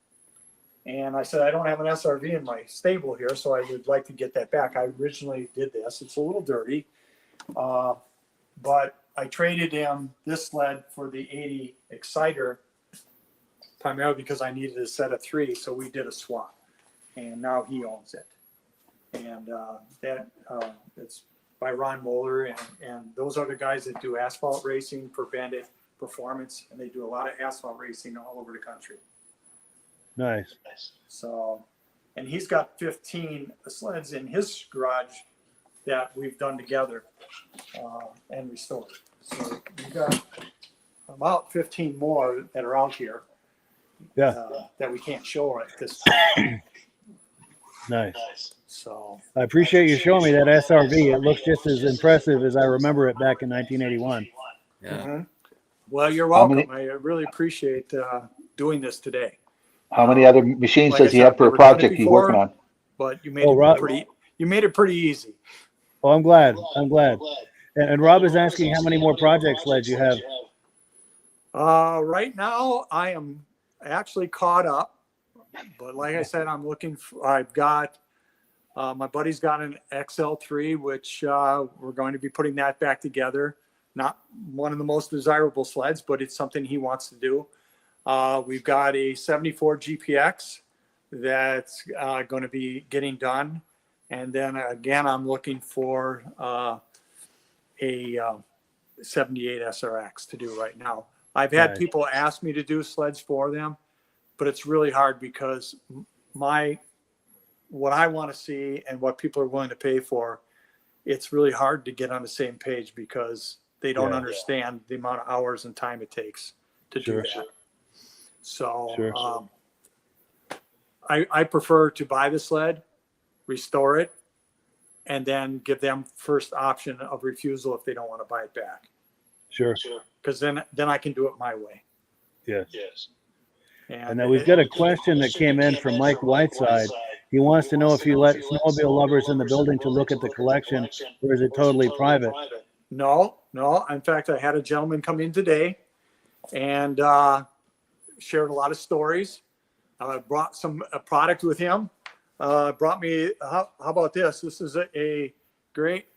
And I said, I don't have an SRV in my stable here, so I would like to get that back. I originally did this. It's a little dirty, but I traded him this sled for the 80 Exciter, primarily because I needed a set of 3, so we did a swap. And now he owns it. And it's by Ron Moeller, and those are the guys that do asphalt racing for Bandit Performance, and they do a lot of asphalt racing all over the country. Nice. So, and he's got 15 sleds in his garage that we've done together and restored. So we've got about 15 more that are out here that we can't show at this time. Nice. So I appreciate you showing me that SRV. It looks just as impressive as I remember it back in 1981. Yeah. Mm-hmm. Well, you're welcome. I really appreciate doing this today. How many other machines Like does I he said, have per I've never done it project he's before, working on? But you made it pretty easy. Oh, I'm glad. And Rob is asking how many more project sleds you have. Right now, I am actually caught up. But like I said, I've got, my buddy's got an XL3, which we're going to be putting that back together. Not one of the most desirable sleds, but it's something he wants to do. We've got a 74 GPX that's going to be getting done. And then again, I'm looking for a 78 SRX to do right now. I've had people ask me to do sleds for them, but it's really hard because what I want to see and what people are willing to pay for, it's really hard to get on the same page because they don't understand the amount of hours and time it takes to do that. So I prefer to buy the sled, restore it, and then give them first option of refusal if they don't want to buy it back. Sure. Because then I can do it my way. Yes. And And then we've got a question that came in from Mike Whiteside. He wants to know if you let snowmobile lovers in the building to look at the collection, or is it totally private? No. In fact, I had a gentleman come in today and shared a lot of stories. Brought a product with him. Brought me, how about this? This is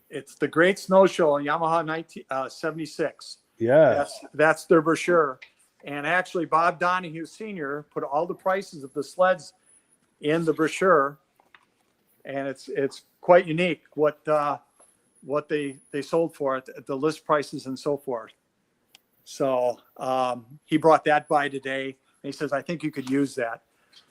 it's the Great Snow Show in Yamaha 1976. Yeah. That's their brochure. And actually, Bob Donahue Sr. put all the prices of the sleds in the brochure. And it's quite unique what they sold for it at the list prices and so forth. So he brought that by today, and he says, I think you could use that.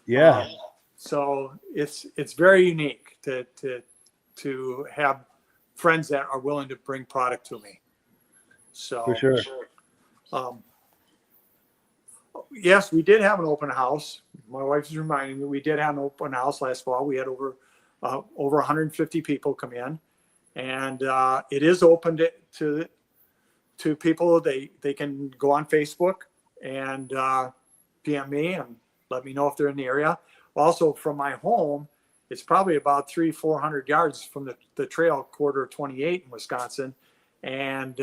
Yeah. So it's very unique to have friends that are willing to bring product to me. So For sure. Yes, we did have an open house. My wife is reminding me we did have an open house last fall. We had over 150 people come in, and it is open to people. They can go on Facebook and PM me and let me know if they're in the area. Also, from my home, it's probably about 300-400 yards from the trail, quarter 28 in Wisconsin, and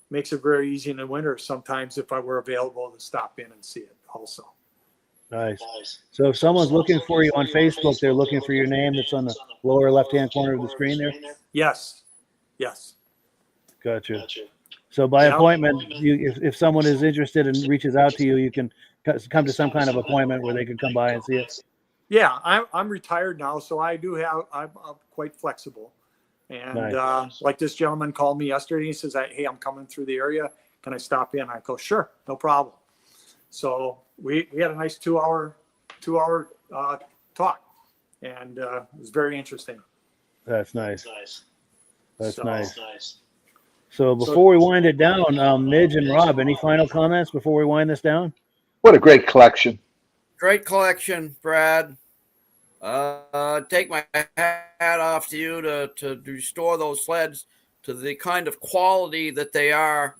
makes it very easy in the winter sometimes if I were available to stop in and see it also. Nice. So if someone's looking for you on Facebook, they're looking for your name that's on the lower left-hand corner of the screen there? Yes. Gotcha. So by appointment, if someone is interested and reaches out to you, you can come to some kind of appointment where they can come by and see it. Yeah, I'm retired now, so I'm quite flexible. And Nice. like this gentleman called me yesterday. He says, hey, I'm coming through the area. Can I stop in? I go, sure, no problem. So we had a nice two hour talk, and it was very interesting. That's nice. That's So- nice. So before we wind it down, Midge and Rob, any final comments before we wind this down? What a great collection. Great collection, Brad. Take my hat off to you to restore those sleds to the kind of quality that they are.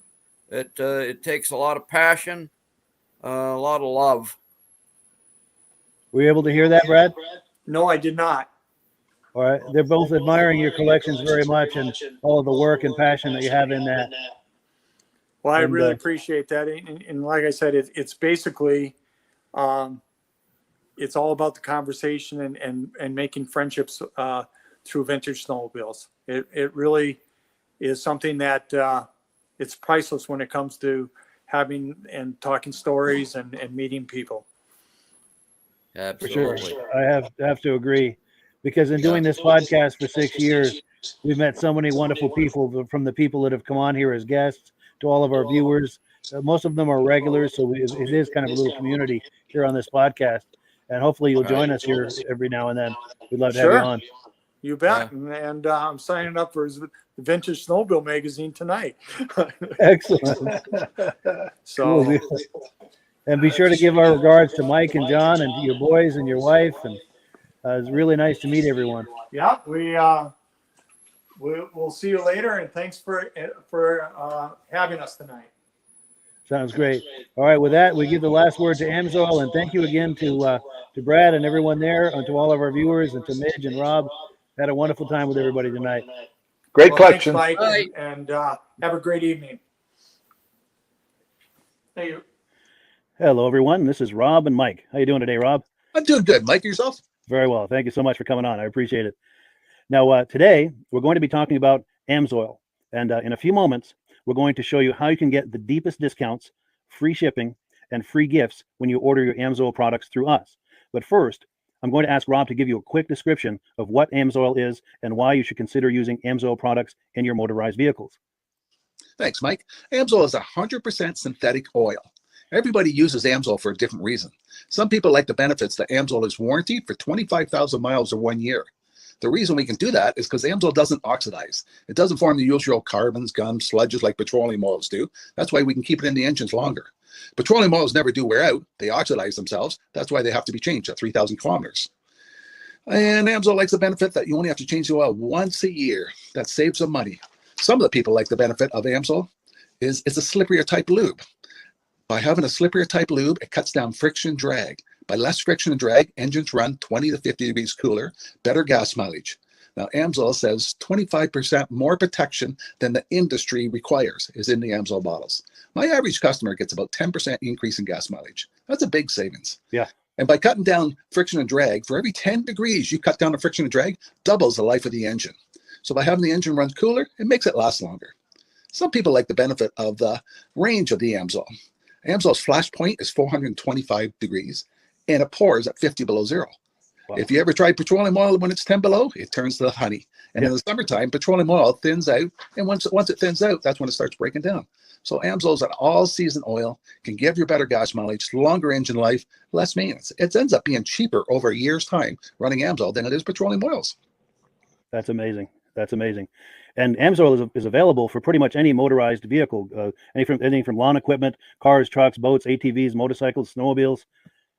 It takes a lot of passion, a lot of love. Were you able to hear that, Brad? No, I did not. All right. They're both admiring your collections very much and all of the work and passion that you have in that. Well, I And, really appreciate that. And like I said, it's basically, it's all about the conversation and making friendships through vintage snowmobiles. It really is something that it's priceless when it comes to having and talking stories and meeting people. For sure. Absolutely. I have to agree, because in doing this podcast for 6 years, we've met so many wonderful people, from the people that have come on here as guests to all of our viewers. Most of them are regulars, so it is kind of a little community here on this podcast. And hopefully you'll join us here every now and then. We'd love to have you on. You bet. And I'm signing up for the Vintage Snowmobile magazine tonight. Excellent. So, Cool. And be sure to give our regards to Mike and John and to your boys and your wife. And it's really nice to meet everyone. yeah, we'll see you later. And thanks for having us tonight. Sounds great. All right, with that, we give the last word to Amsoil, and thank you again to Brad and everyone there, and to all of our viewers, and to Midge and Rob. Had a wonderful time with everybody tonight. Great Well, collection. thanks, Mike, and have a great evening. Thank you. Hello, everyone. This is Rob and Mike. How you doing today, Rob? I'm doing good. Mike, yourself? Very well. Thank you so much for coming on. I appreciate it. Now, today, we're going to be talking about Amsoil, and in a few moments, we're going to show you how you can get the deepest discounts, free shipping, and free gifts when you order your Amsoil products through us. But first, I'm going to ask Rob to give you a quick description of what Amsoil is and why you should consider using Amsoil products in your motorized vehicles. Thanks, Mike. Amsoil is 100% synthetic oil. Everybody uses Amsoil for a different reason. Some people like the benefits that Amsoil is warranted for 25,000 miles or 1 year. The reason we can do that is because Amsoil doesn't oxidize. It doesn't form the usual carbons, gums, sludges like petroleum oils do. That's why we can keep it in the engines longer. Petroleum oils never do wear out. They oxidize themselves. That's why they have to be changed at 3,000 kilometers. And Amsoil likes the benefit that you only have to change the oil once a year. That saves some money. Some of the people like the benefit of Amsoil is it's a slipperier type lube. By having a slipperier type lube, it cuts down friction and drag. By less friction and drag, engines run 20 to 50 degrees cooler, better gas mileage. Now, Amsoil says 25% more protection than the industry requires is in the Amsoil bottles. My average customer gets about 10% increase in gas mileage. That's a big savings. Yeah. And by cutting down friction and drag, for every 10 degrees you cut down the friction and drag, doubles the life of the engine. So by having the engine run cooler, it makes it last longer. Some people like the benefit of the range of the Amsoil. Amsoil's flash point is 425 degrees, and it pours at 50 below zero. Wow. If you ever try petroleum oil when it's 10 below, it turns to honey. And in the summertime, petroleum oil thins out. And once it thins out, that's when it starts breaking down. So Amsoil is an all-season oil, can give you better gas mileage, longer engine life, less maintenance. It ends up being cheaper over a year's time running Amsoil than it is petroleum oils. That's amazing. That's amazing. And Amsoil is available for pretty much any motorized vehicle, anything from lawn equipment, cars, trucks, boats, ATVs, motorcycles, snowmobiles.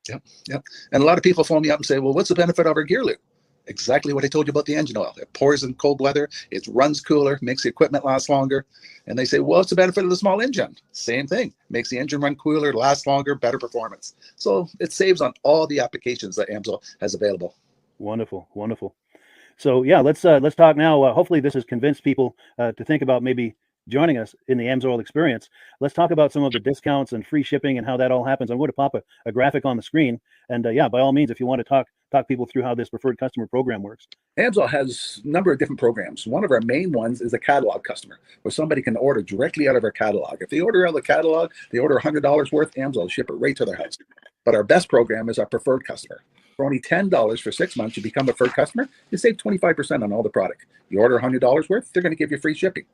Yep. And a lot of people phone me up and say, well, what's the benefit of our gear loop? Exactly what I told you about the engine oil. It pours in cold weather, it runs cooler, makes the equipment last longer. And they say, well, what's the benefit of the small engine? Same thing. Makes the engine run cooler, last longer, better performance. So it saves on all the applications that Amsoil has available. Wonderful, wonderful. So yeah, let's talk now. Hopefully this has convinced people to think about maybe joining us in the Amsoil experience. Let's talk about some of the discounts and free shipping and how that all happens. I'm going to pop a graphic on the screen. And yeah, by all means, if you want to talk people through how this preferred customer program works. Amsoil has a number of different programs. One of our main ones is a catalog customer, where somebody can order directly out of our catalog. If they order out of the catalog, they order $100 worth, Amsoil will ship it right to their house. But our best program is our preferred customer. For only $10 for 6 months, you become a preferred customer, you save 25% on all the product. You order $100 worth, they're going to give you free shipping.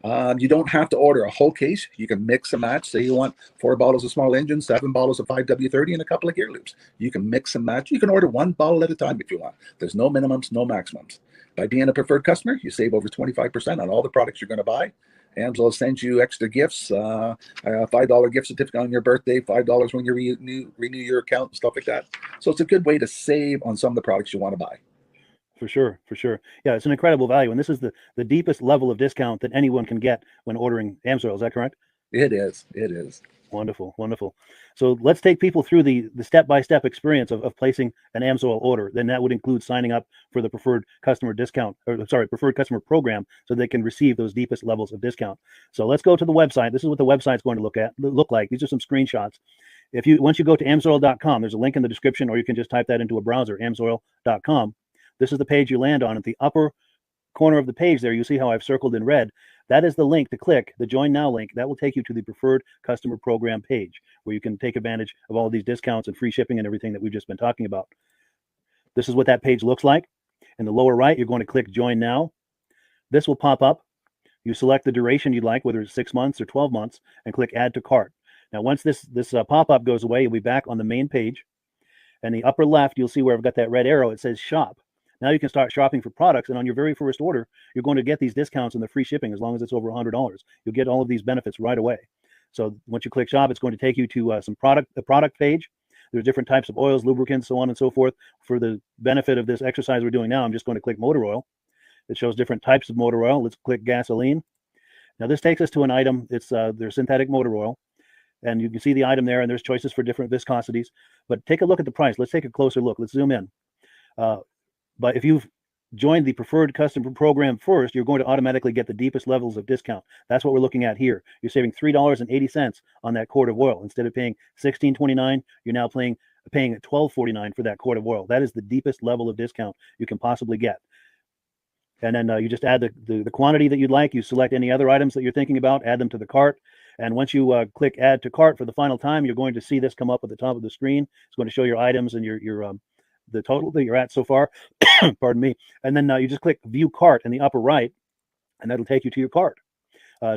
You don't have to order a whole case. You can mix and match. Say you want 4 bottles of small engine, 7 bottles of 5W30, and a couple of gear loops. You can mix and match. You can order 1 bottle at a time if you want. There's no minimums, no maximums. By being a preferred customer, you save over 25% on all the products you're going to buy. Amsoil sends you extra gifts, a $5 gift certificate on your birthday, $5 when you renew your account and stuff like that. So it's a good way to save on some of the products you want to buy. For sure. Yeah, it's an incredible value. And this is the deepest level of discount that anyone can get when ordering Amsoil. Is that correct? It is. Wonderful. So let's take people through the step-by-step experience of placing an Amsoil order. Then that would include signing up for the preferred customer preferred customer program, so they can receive those deepest levels of discount. So let's go to the website. This is what the website's going to look like. These are some screenshots. Once you go to amsoil.com, there's a link in the description, or you can just type that into a browser, amsoil.com. This is the page you land on. At the upper corner of the page there, you see how I've circled in red. That is the link to click, the Join Now link. That will take you to the Preferred Customer Program page, where you can take advantage of all of these discounts and free shipping and everything that we've just been talking about. This is what that page looks like. In the lower right, you're going to click Join Now. This will pop up. You select the duration you'd like, whether it's 6 months or 12 months, and click Add to Cart. Now, once this pop-up goes away, you'll be back on the main page. And the upper left, you'll see where I've got that red arrow. It says Shop. Now you can start shopping for products, and on your very first order, you're going to get these discounts and the free shipping as long as it's over $100. You'll get all of these benefits right away. So once you click Shop, it's going to take you to the product page. There's different types of oils, lubricants, so on and so forth. For the benefit of this exercise we're doing now, I'm just going to click motor oil. It shows different types of motor oil. Let's click gasoline. Now this takes us to an item. It's their synthetic motor oil. And you can see the item there, and there's choices for different viscosities. But take a look at the price. Let's take a closer look. Let's zoom in. But if you've joined the preferred customer program first, you're going to automatically get the deepest levels of discount. That's what we're looking at here. You're saving $3.80 on that quart of oil. Instead of paying $16.29, you're now paying $12.49 for that quart of oil. That is the deepest level of discount you can possibly get. And then you just add the quantity that you'd like. You select any other items that you're thinking about, add them to the cart. And once you click Add to Cart for the final time, you're going to see this come up at the top of the screen. It's going to show your items and your the total that you're at so far. Pardon me. And then you just click View Cart in the upper right, and that'll take you to your cart.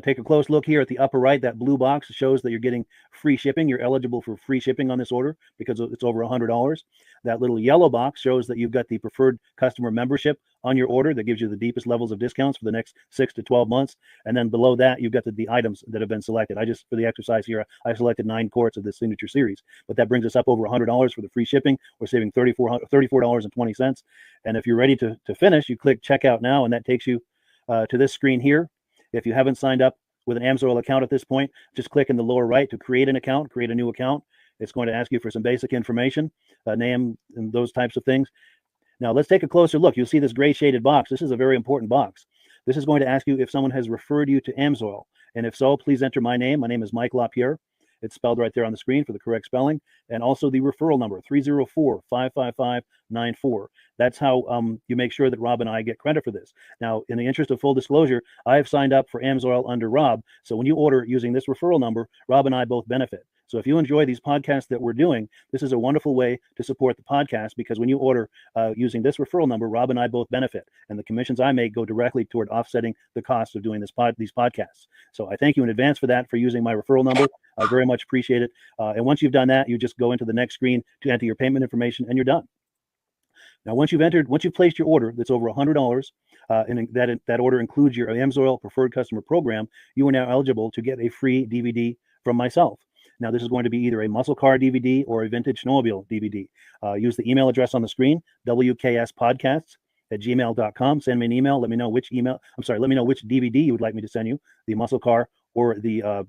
Take a close look here at the upper right. That blue box shows that you're getting free shipping. You're eligible for free shipping on this order because it's over $100. That little yellow box shows that you've got the preferred customer membership on your order that gives you the deepest levels of discounts for the next 6 to 12 months. And then below that, you've got the items that have been selected. For the exercise here, I selected 9 quarts of the signature series, but that brings us up over $100 for the free shipping. We're saving $34.20. And if you're ready to finish, you click Checkout Now, and that takes you to this screen here. If you haven't signed up with an Amsoil account at this point, just click in the lower right to create an account, create a new account. It's going to ask you for some basic information, name and those types of things. Now let's take a closer look. You'll see this gray shaded box. This is a very important box. This is going to ask you if someone has referred you to Amsoil. And if so, please enter my name. My name is Mike LaPierre. It's spelled right there on the screen for the correct spelling. And also the referral number, 304-555-94. That's how you make sure that Rob and I get credit for this. Now, in the interest of full disclosure, I have signed up for Amsoil under Rob. So when you order using this referral number, Rob and I both benefit. So if you enjoy these podcasts that we're doing, this is a wonderful way to support the podcast, because when you order using this referral number, Rob and I both benefit, and the commissions I make go directly toward offsetting the cost of doing these podcasts. So I thank you in advance for that, for using my referral number. I very much appreciate it. And once you've done that, you just go into the next screen to enter your payment information, and you're done. Now, once you've placed your order that's over $100, and that order includes your Amsoil Preferred Customer Program, you are now eligible to get a free DVD from myself. Now, this is going to be either a muscle car DVD or a vintage snowmobile DVD. Use the email address on the screen, wkspodcasts@gmail.com. Send me an email. Let me know which DVD you would like me to send you, the muscle car or the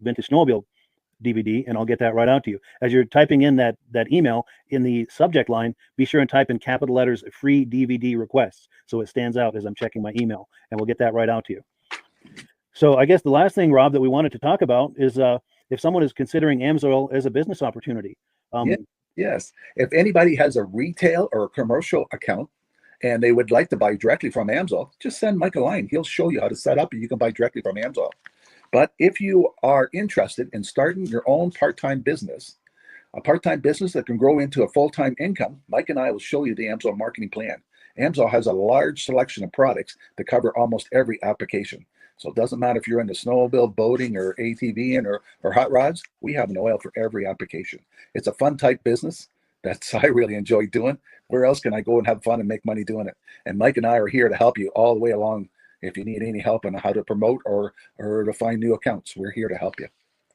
vintage snowmobile DVD, and I'll get that right out to you. As you're typing in that email, in the subject line, be sure and type in capital letters "free DVD requests," so it stands out as I'm checking my email, and we'll get that right out to you. So I guess the last thing, Rob, that we wanted to talk about is if someone is considering Amsoil as a business opportunity. Yes. If anybody has a retail or a commercial account and they would like to buy directly from Amsoil, just send Mike a line. He'll show you how to set up, and you can buy directly from Amsoil. But if you are interested in starting your own part-time business, a part-time business that can grow into a full-time income, Mike and I will show you the Amsoil marketing plan. Amsoil has a large selection of products that cover almost every application. So it doesn't matter if you're into snowmobile, boating, or ATVing or hot rods, we have an oil for every application. It's a fun type business that I really enjoy doing. Where else can I go and have fun and make money doing it? And Mike and I are here to help you all the way along. If you need any help on how to promote or to find new accounts, we're here to help you.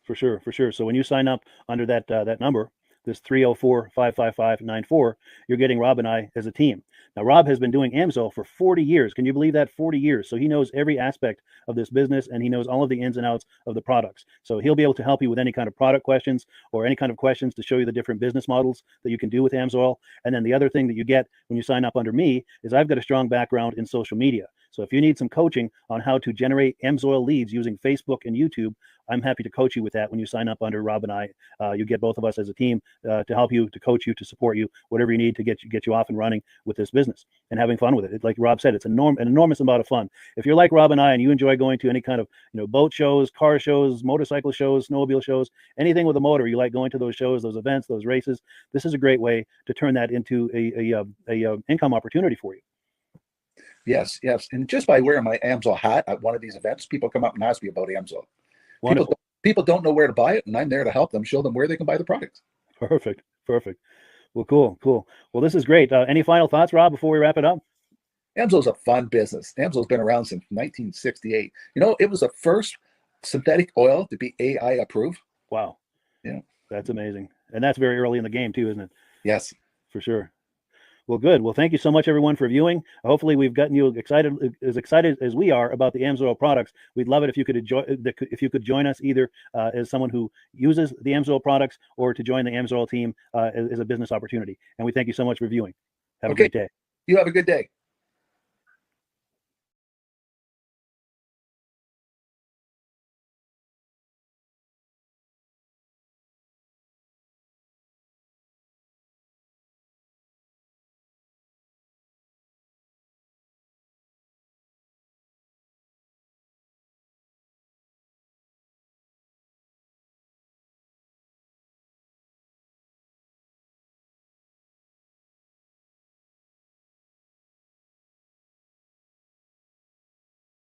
For sure. So when you sign up under that number, this 304-555-94, you're getting Rob and I as a team. Now, Rob has been doing Amsoil for 40 years. Can you believe that? 40 years. So he knows every aspect of this business, and he knows all of the ins and outs of the products. So he'll be able to help you with any kind of product questions or any kind of questions to show you the different business models that you can do with Amsoil. And then the other thing that you get when you sign up under me is I've got a strong background in social media. So if you need some coaching on how to generate Amsoil leads using Facebook and YouTube, I'm happy to coach you with that when you sign up under Rob and I. You get both of us as a team to help you, to coach you, to support you, whatever you need to get you off and running with this business and having fun with it. Like Rob said, it's an enormous amount of fun. If you're like Rob and I and you enjoy going to any kind of boat shows, car shows, motorcycle shows, snowmobile shows, anything with a motor, you like going to those shows, those events, those races, this is a great way to turn that into a income opportunity for you. Yes. And just by wearing my Amsoil hat at one of these events, people come up and ask me about Amsoil. People don't know where to buy it, and I'm there to help them, show them where they can buy the product. Perfect. Well, cool. Well, this is great. Any final thoughts, Rob, before we wrap it up? Amsoil's a fun business. Amsoil's been around since 1968. It was the first synthetic oil to be AI approved. Wow. Yeah. That's amazing. And that's very early in the game too, isn't it? Yes. For sure. Well, good. Well, thank you so much, everyone, for viewing. Hopefully, we've gotten you excited as we are about the Amsoil products. We'd love it if you could join us either as someone who uses the Amsoil products or to join the Amsoil team as a business opportunity. And we thank you so much for viewing. Have a great day. You have a good day.